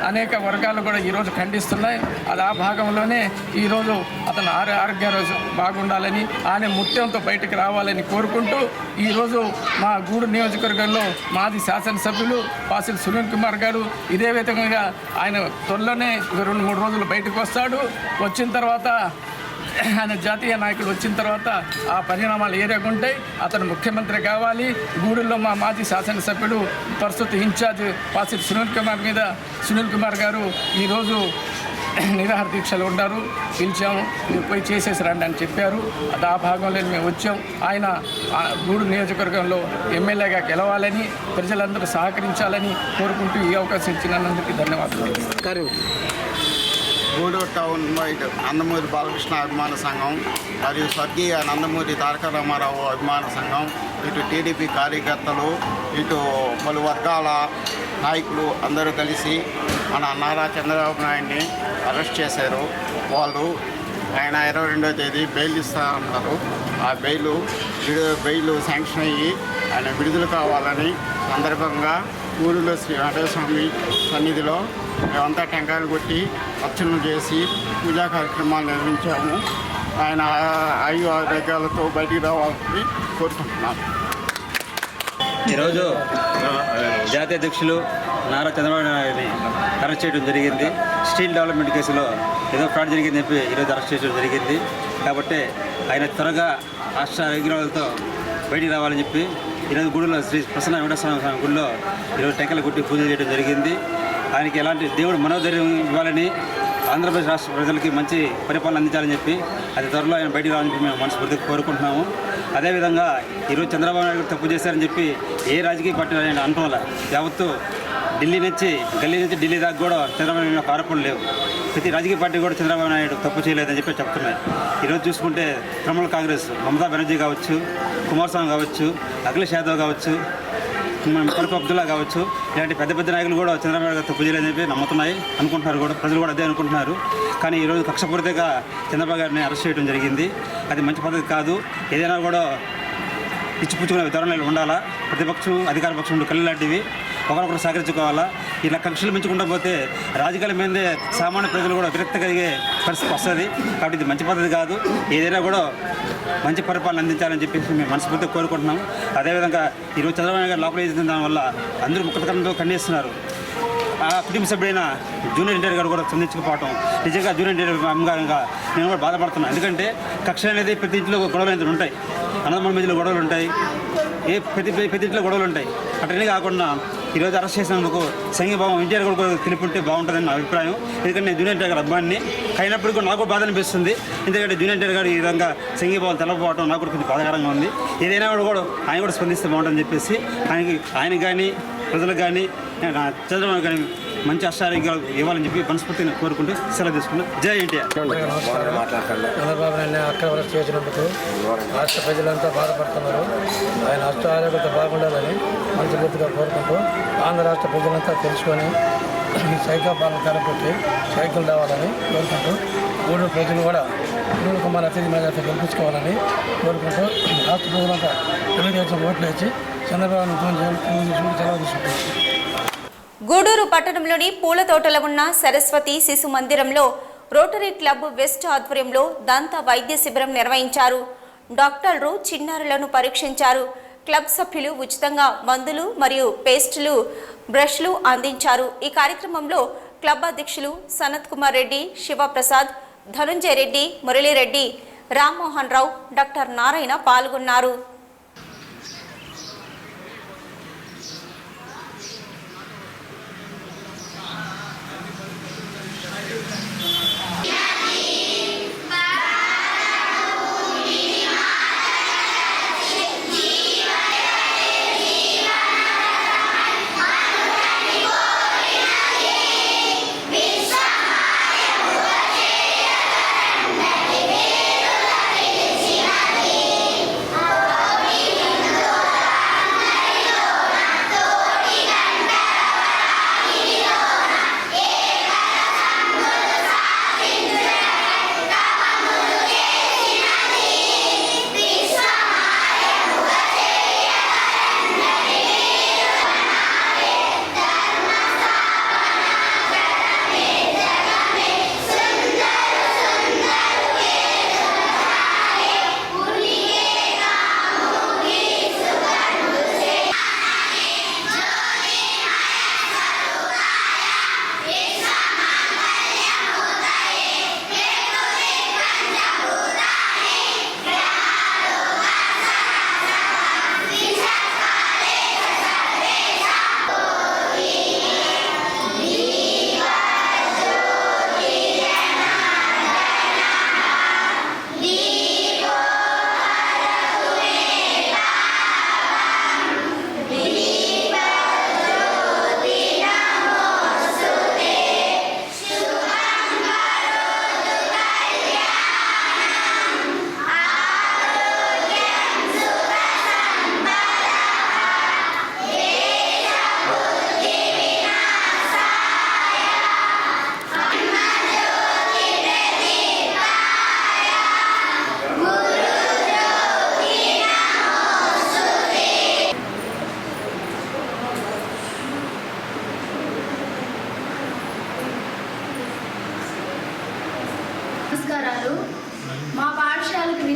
అనేక వర్గాలు కూడా ఈరోజు ఖండిస్తున్నాయి. అది ఆ భాగంలోనే ఈరోజు అతను ఆరోగ్యం బాగుండాలని, ఆయన ముత్యంతో బయటకు రావాలని కోరుకుంటూ ఈరోజు మా గూడూరు నియోజకవర్గంలో మాజీ శాసనసభ్యులు పాసిల్ సునీల్ కుమార్ గారు ఇదే విధంగా ఆయన త్వరలోనే 2-3 రోజులు బయటకు వస్తాడు. వచ్చిన తర్వాత ఆయన జాతీయ నాయకుడు వచ్చిన తర్వాత ఆ పరిణామాలు ఏరేగుంటాయి. అతను ముఖ్యమంత్రి కావాలి. గూడూరులో మా మాజీ శాసనసభ్యుడు ప్రస్తుత ఇన్ఛార్జ్ పాసిల్ సునీల్ కుమార్ గారు ఈరోజు నిరాహార దీక్షలు ఉన్నారు. పిలిచాము, మీరు పోయి చేసేసి రండి అని చెప్పారు. అది ఆ భాగంలో మేము వచ్చాం. ఆయన గూడూరు నియోజకవర్గంలో ఎమ్మెల్యేగా గెలవాలని, ప్రజలందరూ సహకరించాలని కోరుకుంటూ ఈ అవకాశం ఇచ్చినందుకు ధన్యవాదాలు. గూడూరు టౌన్ వైడ్ నందమూరి బాలకృష్ణ అభిమాన సంఘం మరియు స్వర్గీయ నందమూరి తారక రామారావు అభిమాన సంఘం, ఇటు టీడీపీ కార్యకర్తలు, ఇటు పలు వర్గాల నాయకులు అందరూ కలిసి మన నారా చంద్రబాబు నాయుడిని అరెస్ట్ చేశారు. వాళ్ళు ఆయన 22వ తేదీ బెయిల్ ఇస్తారన్నారు. ఆ బెయిల్ శాంక్షన్ అయ్యి ఆయన విడుదల కావాలని సందర్భంగా ఊరిలో శ్రీ వెంకటేశ్వరస్వామి సన్నిధిలో మేమంతా టెంకాయలు కొట్టి అర్చనలు చేసి పూజా కార్యక్రమాలు నిర్వహించాము. ఆయన ఆయుర ఆరోగ్యాలతో బయటికి రావాలని కోరుకుంటున్నాను. ఈరోజు జాతీయ అధ్యక్షులు నారా చంద్రబాబు నాయుడిని అరెస్ట్ చేయడం జరిగింది. స్టీల్ డెవలప్మెంట్ కేసులో ఏదో ఫ్రాడ్ జరిగిందని చెప్పి ఈరోజు అరెస్ట్ చేయడం జరిగింది. కాబట్టి ఆయన త్వరగా రాష్ట్ర ఆరోగ్యాలతో బయటికి రావాలని చెప్పి ఈరోజు గుడిలో శ్రీ ప్రసన్న వెంకటేశ్వర స్వామి గుడిలో ఈరోజు టెంకలు కొట్టి పూజ చేయడం జరిగింది. ఆయనకి ఎలాంటి దేవుడు మనోధైర్యం ఇవ్వాలని, ఆంధ్రప్రదేశ్ రాష్ట్ర ప్రజలకి మంచి పరిపాలన అందించాలని చెప్పి అది త్వరలో ఆయన బయటికి రావాలని చెప్పి మేము మనస్ఫూర్తిగా కోరుకుంటున్నాము. అదేవిధంగా ఈరోజు చంద్రబాబు నాయుడు తప్పు చేశారని చెప్పి ఏ రాజకీయ పార్టీ ఆయన అంటున్నా యావత్తు గల్లీ నుంచి ఢిల్లీ దాకా కూడా చంద్రబాబు నాయుడు ఆరోపణలు లేవు. ప్రతి రాజకీయ పార్టీ కూడా చంద్రబాబు నాయుడు తప్పు చేయలేదని చెప్పి చెప్తున్నాయి. ఈరోజు చూసుకుంటే తృణమూల్ కాంగ్రెస్ మమతా బెనర్జీ కావచ్చు, కుమారస్వామి కావచ్చు, అఖిలేష్ యాదవ్ కావచ్చు, ఫరూక్ అబ్దుల్లా కావచ్చు, ఇలాంటి పెద్ద పెద్ద నాయకులు కూడా చంద్రబాబు నాయుడు తప్పు చేయలేదని చెప్పి అనుకుంటున్నారు కూడా, ప్రజలు కూడా అదే అనుకుంటున్నారు. కానీ ఈరోజు కక్షపూరితంగా చంద్రబాబు గారిని అరెస్ట్ చేయడం జరిగింది. అది మంచి పద్ధతి కాదు. ఏదైనా కూడా ఇచ్చిపుచ్చుకునే విధానాలు ఉండాలా. ప్రతిపక్షం అధికార పక్షం కళ్ళు లాంటివి ఒకరొకరు సహకరించుకోవాలా. ఇలా కక్షలు పెంచుకుంటూ పోతే రాజకీయాల మీదే సామాన్య ప్రజలు కూడా విరక్తి కలిగే పరిస్థితి వస్తుంది. కాబట్టి ఇది మంచి పద్ధతి కాదు. ఏదైనా కూడా మంచి పరిపాలన అందించాలని చెప్పేసి మేము మనస్ఫూర్తిగా కోరుకుంటున్నాం. అదేవిధంగా ఈరోజు చంద్రబాబు నాయుడు గారు లోపల వేసిన దానివల్ల అందరూ ముఖతకంతో ఖండిస్తున్నారు. ఆ కుటుంబ సభ్యుడైన జూనియర్ ఎన్టీఆర్ గారు కూడా స్పందించకపోవటం నిజంగా జూనియర్ ఎన్టీఆర్ అమ్మగారంగా నేను కూడా బాధపడుతున్నాను. ఎందుకంటే కక్ష అనేది ప్రతి ఇంట్లో గొడవలు అయితే ఉంటాయి, అన్నదమ్ముల మధ్యలో గొడవలు ఉంటాయి, ప్రతి ఇంట్లో గొడవలు ఉంటాయి. అట్లనే కాకుండా ఈరోజు అరెస్ట్ చేసినందుకు సంఘీభావం ఎన్టీఆర్ కూడా తెలిపుంటే బాగుంటుందని నా అభిప్రాయం. ఎందుకంటే నేను జూనియర్ ఎన్టీఆర్ గారు అభిమానిని అయినప్పుడు కూడా నాకు బాధ అనిపిస్తుంది. ఎందుకంటే జూనియర్ ఎన్టీఆర్ గారు ఈ విధంగా సంఘీభావం తెలపకపోవడం నాకు కూడా కొంచెం బాధాకరంగా ఉంది. ఏదైనా కూడా ఆయన కూడా స్పందిస్తే బాగుంటుందని చెప్పేసి ఆయనకి కానీ ప్రజలకు కానీ చంద్రబాబు కానీ మంచి అష్టారోగ్యాలు ఇవ్వాలని చెప్పి మనస్ఫూర్తిని కోరుకుంటూ సెలవు తీసుకున్నాను. జై ఎన్టీఆర్. చంద్రబాబు నాయుడు అక్రమ అరెస్ట్ చేసినందుకు రాష్ట్ర ప్రజలంతా బాధపడుతున్నారు. ఆయన అష్ట ఆరోగ్యంతో బాగుండాలని మనస్ఫూర్తిగా కోరుకుంటూ ఆంధ్ర రాష్ట్ర ప్రజలంతా తెలుసుకొని ఈ సైకిల్ పాలన కనిపెట్టి సైకిల్ రావాలని కోరుకుంటూ గూడూరు ప్రజలు కూడా గూడూరు కుమార్ అతిథి మెజార్టీ గెలిపించుకోవాలని కోరుకుంటూ రాష్ట్ర ప్రజలంతా తెలుగుదేశం ఓట్లు వేసి చంద్రబాబును సెలవు తీసుకుంటారు. గూడూరు పట్టణంలోని పూల తోటలో ఉన్న సరస్వతి శిశు మందిరంలో రోటరీ క్లబ్ వెస్ట్ ఆధ్వర్యంలో దంత వైద్య శిబిరం నిర్వహించారు. డాక్టర్లు చిన్నారులను పరీక్షించారు. క్లబ్ సభ్యులు ఉచితంగా మందులు మరియు పేస్టులు, బ్రష్లు అందించారు. ఈ కార్యక్రమంలో క్లబ్ అధ్యక్షులు సనత్ కుమార్ రెడ్డి, శివప్రసాద్, ధనుంజయ రెడ్డి, మురళీరెడ్డి, రామ్మోహన్ రావు, డాక్టర్ నారాయణ పాల్గొన్నారు.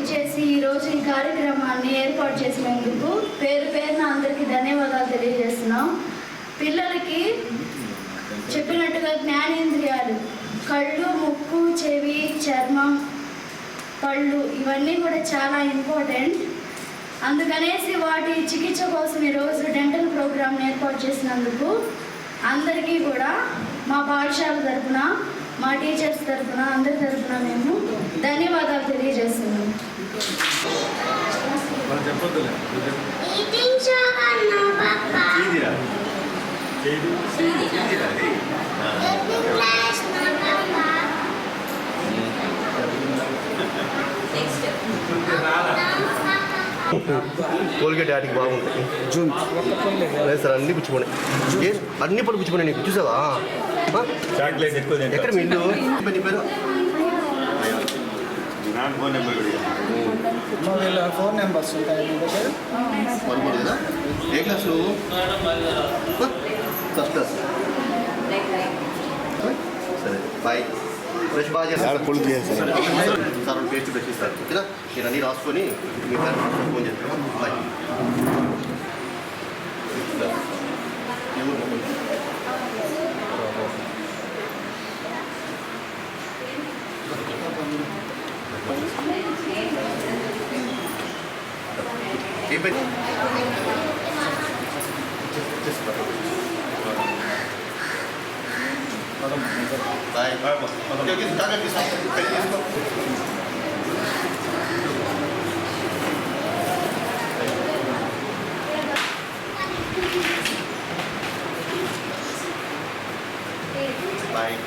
విచ్చేసి ఈరోజు ఈ కార్యక్రమాన్ని ఏర్పాటు చేసినందుకు పేరు పేరున అందరికీ ధన్యవాదాలు తెలియజేస్తున్నాం. పిల్లలకి చెప్పినట్టుగా జ్ఞానేంద్రియాలు కళ్ళు, ముక్కు, చెవి, చర్మం, పళ్ళు ఇవన్నీ కూడా చాలా ఇంపార్టెంట్. అందుకనేసి వాటి చికిత్స కోసం ఈరోజు డెంటల్ ప్రోగ్రామ్ని ఏర్పాటు చేసినందుకు అందరికీ కూడా మా పాఠశాల తరఫున, మా టీచర్స్ తరఫున, అందరి తరఫున మేము ధన్యవాదాలు తెలియజేస్తున్నాం. కోల్గేట్ యాటికి బాగుంటుంది. జూన్ లేదు సార్, అన్ని పుచ్చుకోండి. అన్ని పళ్ళు పుచ్చుకోండి. నీకు చూసావా చాక్లెట్ ఎక్కువ? ఎక్కడ మీ ఇల్లు? నీ పేరు? ఫోన్ నెంబర్ ఫోన్ నెంబర్స్ ఉంటాయి కదా. ఏ క్లాసు? First class. సరే బాయ్. బ్రష్ బాగా చేస్తారు. పుల్ చేస్తారు సార్. పేస్ట్ బ్రష్ ఇస్తారు ఓకేనా. నేను అన్నీ రాసుకొని మీ ఫోన్ చేస్తాను. బాయ్. బాయ్. బాయ్.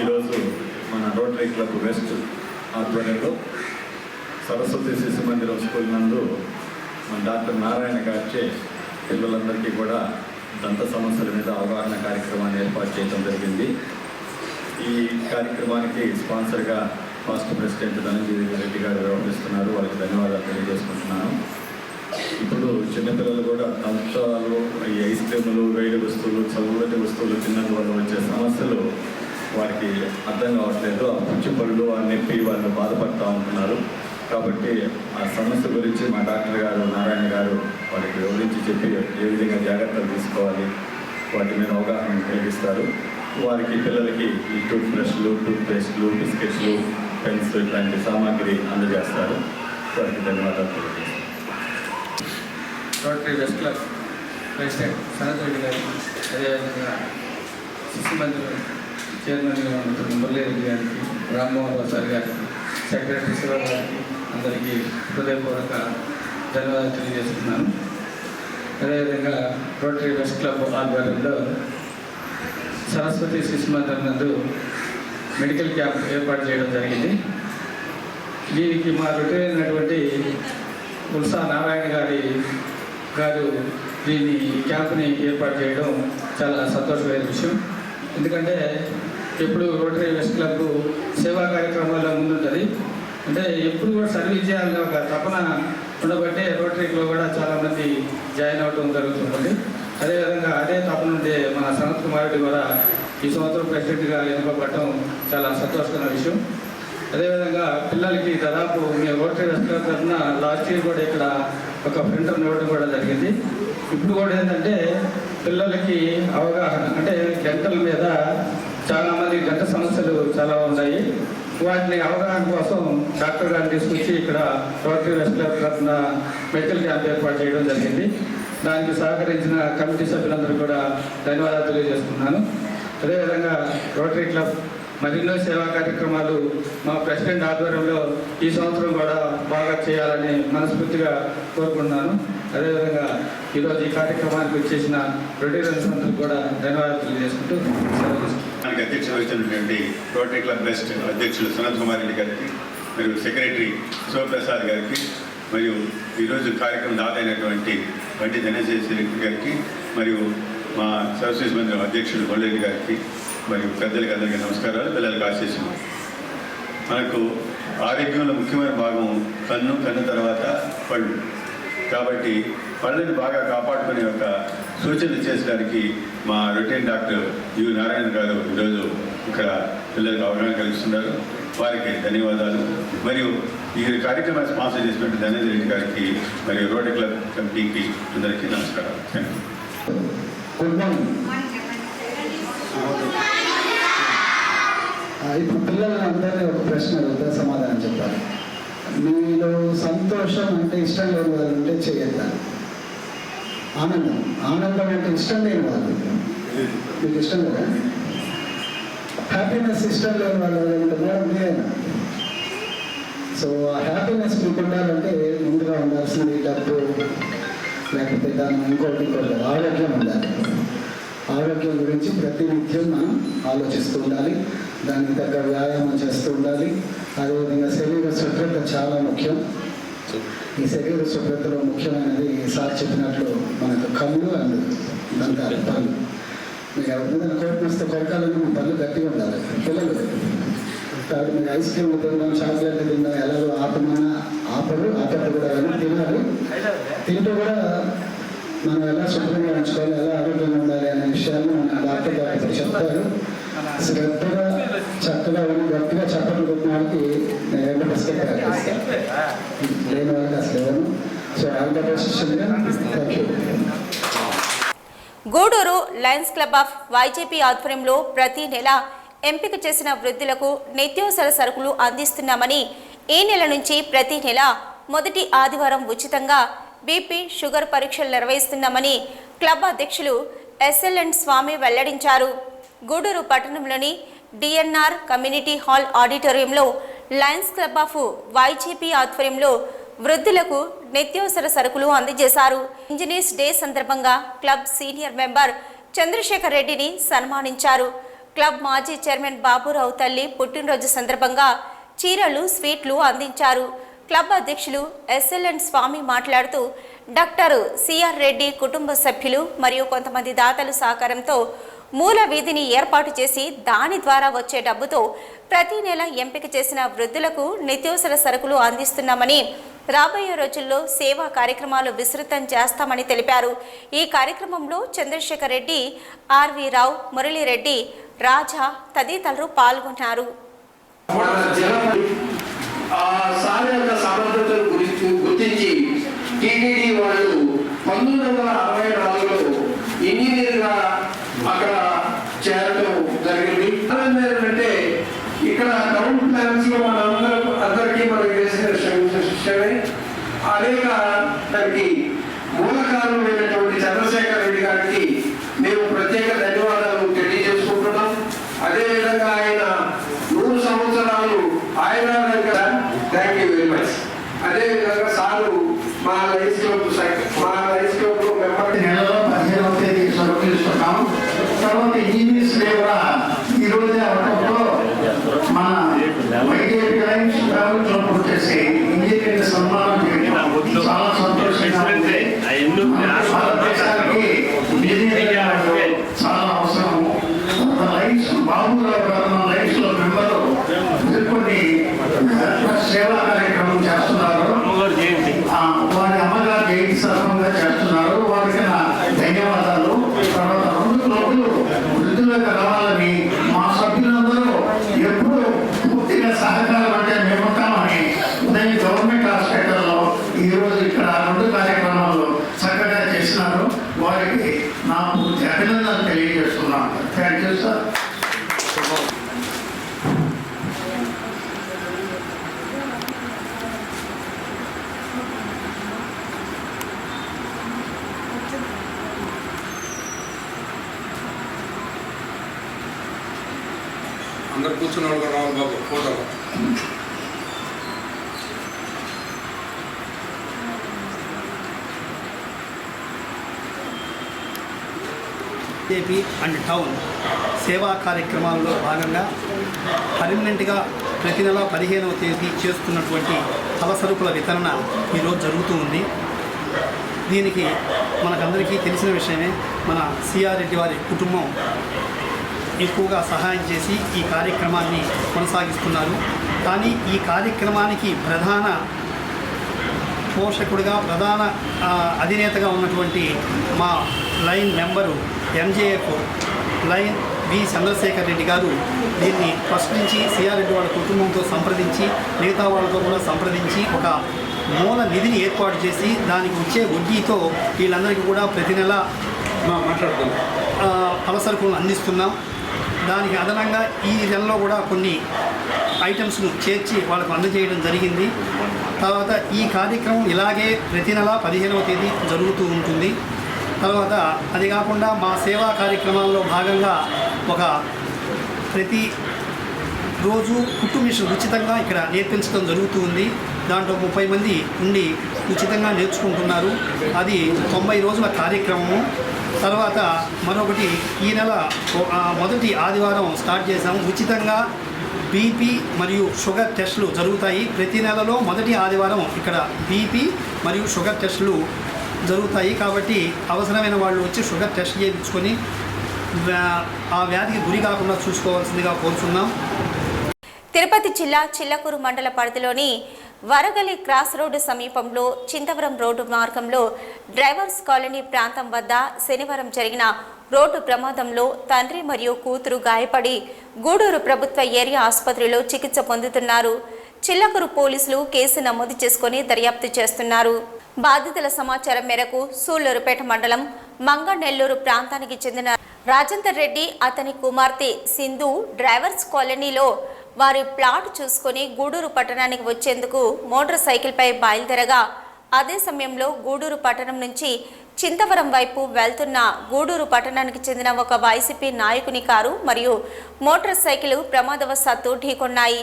ఈరోజు మన రోటరీ క్లబ్ వెస్ట్ ఆధ్వర్యంలో సరస్వతి శిశు మందిరం స్కూల్ నందు మన డాక్టర్ నారాయణ గారిచే పిల్లలందరికీ కూడా దంత సమస్యల మీద అవగాహన కార్యక్రమాన్ని ఏర్పాటు చేయడం జరిగింది. ఈ కార్యక్రమానికి స్పాన్సర్గా ఫస్ట్ ప్రెసిడెంట్ ధనంజయ రెడ్డి గారు వ్యవహరిస్తున్నారు. వాళ్ళకి ధన్యవాదాలు తెలియజేసుకుంటున్నాను. ఇప్పుడు చిన్నపిల్లలు కూడా దంతాలు, ఈ ఐస్ క్రీములు, వేడి వస్తువులు, చల్లటి వస్తువులు తిన్నందువల్ల వచ్చే సమస్యలు వారికి అర్థం కావట్లేదు. ఆ పుచ్చిపళ్ళు, ఆ నొప్పి వాళ్ళు బాధపడుతూ ఉంటున్నారు. కాబట్టి ఆ సమస్య గురించి మా డాక్టర్ గారు నారాయణ గారు వాళ్ళకి వివరించి చెప్పి ఏ విధంగా జాగ్రత్తలు తీసుకోవాలి వాటి మీద అవగాహన కలిగిస్తారు. వారికి పిల్లలకి ఈ టూత్ బ్రష్లు, టూత్ పేస్ట్లు, బిస్కెట్స్లు, పెన్స్ ఇట్లాంటి సామాగ్రి అందజేస్తారు. వారికి ధన్యవాదాలు తెలియజేస్తారు. Rotary west club president Sanath Reddy గారికి, అదేవిధంగా శిశు మందిరం చైర్మన్గా ఉంటున్న మురళీరెడ్డి గారికి, రామ్మోహన్ రావు సార్ గారికి, సెక్రటరీ శివ గారికి అందరికీ హృదయపూర్వక ధన్యవాదాలు తెలియజేస్తున్నాను. అదేవిధంగా రోటరీ వెస్ట్ క్లబ్ ఆధ్వర్యంలో సరస్వతి శిశు మందిరం నందు మెడికల్ క్యాంప్ ఏర్పాటు చేయడం జరిగింది. దీనికి మా రిటైర్ అయినటువంటి ఉల్సా నారాయణ గారు దీన్ని క్యాంప్ని ఏర్పాటు చేయడం చాలా సంతోషమైన విషయం. ఎందుకంటే ఎప్పుడు రోటరీ వెస్ట్ క్లబ్ సేవా కార్యక్రమాల్లో ముందుంటుంది. అంటే ఎప్పుడు కూడా సర్వీస్ చేయాలని ఒక తపన ఉండబట్టే రోటరీలో కూడా చాలామంది జాయిన్ అవ్వడం జరుగుతుంది. అదేవిధంగా అదే తపన ఉండే మన సనత్ కుమార్ రెడ్డి కూడా ఈ సంవత్సరం ప్రెసిడెంట్గా ఎన్నుకోబడటం చాలా సంతోషకరమైన విషయం. అదేవిధంగా పిల్లలకి దాదాపు మేము రోటరీ వెస్ట్ క్లబ్ తరఫున లాస్ట్ ఇయర్ కూడా ఇక్కడ ఒక ప్రింటర్ ఇవ్వడం కూడా జరిగింది. ఇప్పుడు కూడా ఏంటంటే పిల్లలకి అవగాహన, అంటే గంటల మీద చాలామంది గంట సమస్యలు చాలా ఉన్నాయి. వాటిని అవగాహన కోసం డాక్టర్ గారిని తీసుకొచ్చి ఇక్కడ రోటరీ వెస్ట్ క్లబ్ తరఫున మెడికల్ క్యాంప్ ఏర్పాటు చేయడం జరిగింది. దానికి సహకరించిన కమిటీ సభ్యులందరూ కూడా ధన్యవాదాలు తెలియజేస్తున్నాను. అదేవిధంగా రోటరీ క్లబ్ మరెన్నో సేవా కార్యక్రమాలు మా ప్రెసిడెంట్ ఆధ్వర్యంలో ఈ సంవత్సరం కూడా బాగా చేయాలని మనస్ఫూర్తిగా కోరుకుంటున్నాను. అదేవిధంగా ఈరోజు ఈ కార్యక్రమానికి వచ్చేసిన రొటీరియన్స్ అందరికీ కూడా ధన్యవాదాలు తెలియజేసుకుంటూ దానికి అధ్యక్షత వహించినటువంటి రోటరీ క్లబ్ బెస్ట్ అధ్యక్షులు సనత్ కుమార్ రెడ్డి గారికి, మరియు సెక్రటరీ శివప్రసాద్ గారికి, మరియు ఈరోజు కార్యక్రమం దాదైనటువంటి బండి ధనంజయ రెడ్డి గారికి, మరియు మా సరస్వతి మందిరం అధ్యక్షుడు మురళి గారికి, మరియు పెద్దలకి అందరికీ నమస్కారాలు, పిల్లలకి ఆశీస్సులు. మనకు ఆరోగ్యంలో ముఖ్యమైన భాగం కన్ను తర్వాత పళ్ళు. కాబట్టి పళ్ళని బాగా కాపాడుకునే ఒక సూచనలు చేసడానికి మా రొటీన్ డాక్టర్ యు నారాయణ గారు ఈరోజు ఇక్కడ పిల్లలకు అవగాహన కలిగిస్తున్నారు. వారికి ధన్యవాదాలు. మరియు ఈ కార్యక్రమాన్ని స్పాన్సర్ చేసినట్టు ధనేంద్ర రెడ్డి గారికి మరియు రోటరీ క్లబ్ కమిటీకి అందరికీ నమస్కారాలు. Good morning. ఇప్పుడు పిల్లలందరినీ ఒక ప్రశ్న అడుగుతా, సమాధానం చెప్పాలి. మీలో సంతోషం అంటే ఇష్టం లేని వాళ్ళు ఉంటే చేయొద్దాలి. ఆనందం అంటే ఇష్టం లేని వాళ్ళు, మీకు ఇష్టం లేదా? హ్యాపీనెస్ ఇష్టం లేని వాళ్ళు మీరేనా? సో ఆ హ్యాపీనెస్ మీకు ఉండాలంటే ముందుగా ఉండాల్సింది డబ్బు, లేకపోతే దాన్ని ఇంకోటి ఆరోగ్యం ఉండాలి. ఆరోగ్యం గురించి ప్రతినిత్యం మనం ఆలోచిస్తూ ఉండాలి, దానికి తగ్గ వ్యాయామం చేస్తూ ఉండాలి. అదేవిధంగా శరీర శుభ్రత చాలా ముఖ్యం. ఈ శరీర శుభ్రతలో ముఖ్యమైనది సార్ చెప్పినట్లు మనకు కళ్ళు అండ్ దంతాలు, పళ్ళు. మీకు ఎవరికైనా కోపం వస్తే కొరకాలని మీ పళ్ళు గట్టిగా ఉండాలి. పిల్లలు కాబట్టి మీకు ఐస్ క్రీమ్ తినడం, చాక్లెట్ తినడం ఎలాగో ఆపరు కూడా అవన్నీ తినాలి. తింటూ కూడా మనం ఎలా శుభ్రంగా ఉంచుకోవాలి, ఎలా ఆరోగ్యంగా ఉండాలి అనే విషయాన్ని మన డాక్టర్ గారు ఇప్పుడు చెప్తారు. శ్రద్ధగా చక్కగా గట్టిగా చెప్పడం కొట్టిన వాళ్ళకి నేను 2 బిస్కెట్ ప్రాక్టిస్తాను, లేని వాళ్ళకి అసలు ఇవ్వను. So all the best. Thank you. Gudur Lions Club of YJP ఆధ్వర్యంలో ప్రతి నెల ఎంపిక చేసిన వృద్ధులకు నిత్యావసర సరుకులు అందిస్తున్నామని, ఈ నెల నుంచి ప్రతి నెల మొదటి ఆదివారం ఉచితంగా బీపీ, షుగర్ పరీక్షలు నిర్వహిస్తున్నామని క్లబ్ అధ్యక్షులు ఎస్ఎల్ఎన్ స్వామి వెల్లడించారు. గూడూరు పట్టణంలోని డిఎన్ఆర్ కమ్యూనిటీ హాల్ ఆడిటోరియంలో లయన్స్ క్లబ్ ఆఫ్ వైజేపీ ఆధ్వర్యంలో వృద్ధులకు నిత్యావసర సరుకులు అందజేశారు. ఇంజనీర్స్ డే సందర్భంగా క్లబ్ సీనియర్ మెంబర్ చంద్రశేఖర్ రెడ్డిని సన్మానించారు. క్లబ్ మాజీ చైర్మన్ బాబురావు తల్లి పుట్టినరోజు సందర్భంగా చీరలు, స్వీట్లు అందించారు. క్లబ్ అధ్యక్షులు ఎస్ఎల్ఎన్ స్వామి మాట్లాడుతూ డాక్టర్ సిఆర్ రెడ్డి కుటుంబ సభ్యులు మరియు కొంతమంది దాతలు సహకారంతో మూల వీధిని ఏర్పాటు చేసి దాని ద్వారా వచ్చే డబ్బుతో ప్రతి నెల ఎంపిక చేసిన వృద్ధులకు నిత్యావసర సరుకులు అందిస్తున్నామని, రాబోయే రోజుల్లో సేవా కార్యక్రమాలు విస్తృతం చేస్తామని తెలిపారు. ఈ కార్యక్రమంలో చంద్రశేఖర్ రెడ్డి, ఆర్వి రావు, మురళీరెడ్డి, రాజా తదితరులు పాల్గొన్నారు. గుర్తించి టీటీడీ వాళ్ళు 1964లో ఇంజనీర్గా అక్కడ చేరడం జరిగింది. ఏంటంటే ఇక్కడ టౌన్ ప్లాన్స్ లో అందరికీ మనకు చేసిన విషయమే. అనేక దానికి మూల కారణమైనటువంటి చంద్రశేఖర్ రెడ్డి గారికి మేము ప్రత్యేక ధన్యవాదాలు తెలియజేసుకుంటున్నాం. అదేవిధంగా ఆయన 100 సంవత్సరాలు ఆయన దగ్గర థ్యాంక్ యూ వెరీ మచ్. అదేవిధంగా సారు మా లైఫ్ క్లబ్ లో మెంబర్ నెలలో 15వ తేదీ సరుకులు ఇస్తున్నాం. తర్వాత ఇంజనీర్స్ డే కూడా ఈ రోజే అవడంతో మన వైజేపీ లైన్స్ ట్రావెల్ క్లబ్ వచ్చేసి ఇంజనీరింగ్ సన్మానం చేయడం చాలా సంతోషంగా ఉంది. భారతదేశానికి ఇంజనీరింగ్ చాలా అవసరం. లైన్స్ బాబురావు గారు మన లైన్స్ లో మెంబరు కొన్ని సేవా కార్యక్రమం చేస్తున్నారు. వారి అమ్మగారు జయంతి సందర్భంగా చేస్తున్నారు. వారికి నా ధన్యవాదాలు. తర్వాత 2 క్లబ్లు వృద్ధులకు రావాలని మా సభ్యులందరూ ఎప్పుడు పూర్తిగా సహకారం అంటే మేముంటామని ఉదయం గవర్నమెంట్ హాస్పిటల్లో ఈరోజు ఇక్కడ 2 కార్యక్రమాలు చక్కగా చేసినారు. వారికి నా పూర్తి అభినందనలు తెలియజేస్తున్నాను. Thank you sir. అందరు కూర్చున్నాడు కూడా రావాలి బాబు ఫోటోలో. ఏపీ అండ్ టౌన్ సేవా కార్యక్రమాల్లో భాగంగా పర్మనెంట్గా ప్రతి నెల 15వ తేదీ చేస్తున్నటువంటి ఫలసరుకుల వితరణ ఈరోజు జరుగుతూ ఉంది. దీనికి మనకందరికీ తెలిసిన విషయమే. మన సిఆర్ రెడ్డి వారి కుటుంబం ఎక్కువగా సహాయం చేసి ఈ కార్యక్రమాన్ని కొనసాగిస్తున్నారు. కానీ ఈ కార్యక్రమానికి ప్రధాన పోషకుడిగా ప్రధాన అధినేతగా ఉన్నటువంటి మా లైన్ మెంబరు ఎంజేఎఫ్ లైన్ వి చంద్రశేఖర్ రెడ్డి గారు దీన్ని ఫస్ట్ నుంచి సిఆర్ రెడ్డి వాళ్ళ కుటుంబంతో సంప్రదించి మిగతా వాళ్ళతో కూడా సంప్రదించి ఒక మూల నిధిని ఏర్పాటు చేసి దానికి వచ్చే వడ్డీతో వీళ్ళందరికీ కూడా ప్రతి నెల పలసరుకులను అందిస్తున్నాం. దానికి అదనంగా ఈ నెలలో కూడా కొన్ని ఐటమ్స్ను చేర్చి వాళ్ళకు అందజేయడం జరిగింది. తర్వాత ఈ కార్యక్రమం ఇలాగే ప్రతి నెల 15వ తేదీ జరుగుతూ ఉంటుంది. తర్వాత అది కాకుండా మా సేవా కార్యక్రమాల్లో భాగంగా ఒక ప్రతి రోజు కుట్టు మిషన్ ఉచితంగా ఇక్కడ నేర్పించడం జరుగుతూ ఉంది. దాంట్లో 30 మంది ఉండి ఉచితంగా నేర్చుకుంటున్నారు. అది 90 రోజుల కార్యక్రమము. తర్వాత మరొకటి ఈ నెల మొదటి ఆదివారం స్టార్ట్ చేసాము. ఉచితంగా బీపీ మరియు షుగర్ టెస్టులు జరుగుతాయి. ప్రతి నెలలో మొదటి ఆదివారం ఇక్కడ బీపీ మరియు షుగర్ టెస్టులు జరుగుతాయి. కాబట్టి అవసరమైన వాళ్ళు వచ్చి షుగర్ టెస్ట్ చేయించుకొని ఆ వ్యాధికి గురి కాకుండా చూసుకోవాల్సిందిగా కోరుతున్నాం. తిరుపతి జిల్లా చిల్లకూరు మండల పరిధిలోని వరగలి క్రాస్ రోడ్డు సమీపంలో చింతవరం రోడ్డు మార్గంలో డ్రైవర్స్ కాలనీ ప్రాంతం వద్ద శనివారం జరిగిన రోడ్డు ప్రమాదంలో తండ్రి మరియు కూతురు గాయపడి గూడూరు ప్రభుత్వ ఏరియా ఆసుపత్రిలో చికిత్స పొందుతున్నారు. చిల్లకూరు పోలీసులు కేసు నమోదు చేసుకుని దర్యాప్తు చేస్తున్నారు. బాధితుల సమాచారం మేరకు సూళ్లూరుపేట మండలం మంగనెల్లూరు ప్రాంతానికి చెందిన రాజేందర్ రెడ్డి అతని కుమార్తె సింధు డ్రైవర్స్ కాలనీలో వారి ప్లాట్ చూసుకొని గూడూరు పట్టణానికి వచ్చేందుకు మోటార్ సైకిల్పై బయలుదేరగా అదే సమయంలో గూడూరు పట్టణం నుంచి చింతవరం వైపు వెళ్తున్న గూడూరు పట్టణానికి చెందిన ఒక వైసీపీ నాయకుని కారు మరియు మోటార్ సైకిల్ ప్రమాదవశాత్తు ఢీకొన్నాయి.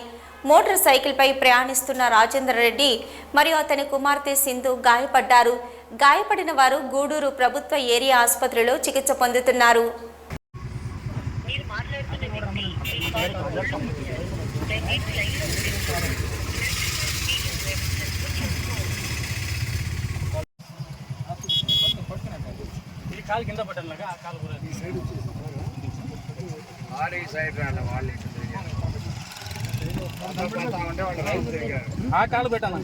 మోటార్ సైకిల్పై ప్రయాణిస్తున్న రాజేందర్ రెడ్డి మరియు అతని కుమార్తె సింధు గాయపడ్డారు. గాయపడిన వారు గూడూరు ప్రభుత్వ ఏరియా ఆసుపత్రిలో చికిత్స పొందుతున్నారు. కాలు కింద పట్టాలి ఆ కాలు కూడా ఆ కాలు పెట్టాను.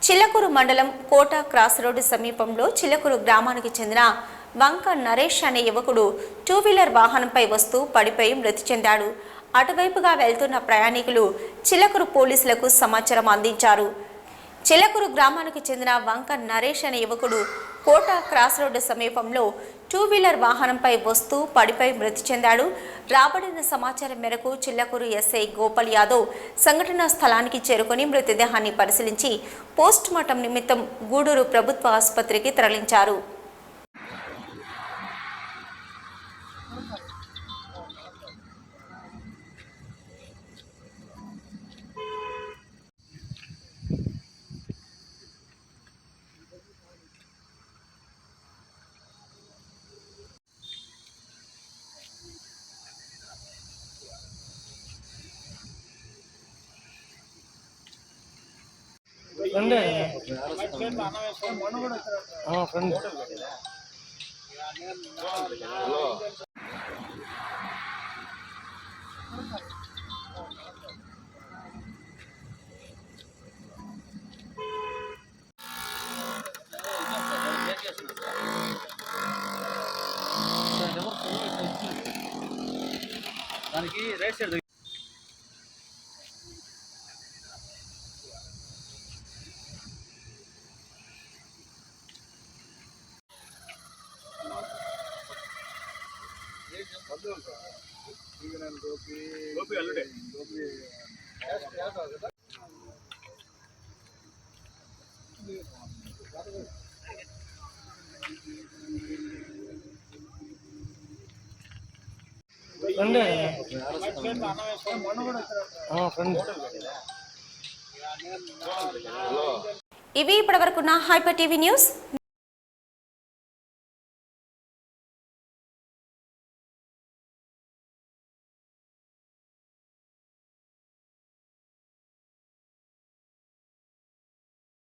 చిల్లకూరు మండలం కోట క్రాస్ రోడ్డు సమీపంలో చిల్లకూరు గ్రామానికి చెందిన వంక నరేష్ అనే యువకుడు 2-వీలర్ వాహనంపై వస్తూ పడిపోయి మృతి చెందాడు. అటువైపుగా వెళ్తున్న ప్రయాణికులు చిల్లకూరు పోలీసులకు సమాచారం అందించారు. చిల్లకూరు గ్రామానికి చెందిన వంక నరేష్ అనే యువకుడు కోట క్రాస్ రోడ్డు సమీపంలో 2-వీలర్ వాహనంపై వస్తూ పడిపోయి మృతి చెందాడు. రాబడిన సమాచారం మేరకు చిల్లకూరు ఎస్ఐ గోపాల్ యాదవ్ సంఘటనా స్థలానికి చేరుకొని మృతదేహాన్ని పరిశీలించి పోస్టుమార్టం నిమిత్తం గూడూరు ప్రభుత్వ ఆసుపత్రికి తరలించారు. దానికి రైట్ సైడ్ ఇవి ఇప్పటివరకున్న హైపర్ టీవీ న్యూస్.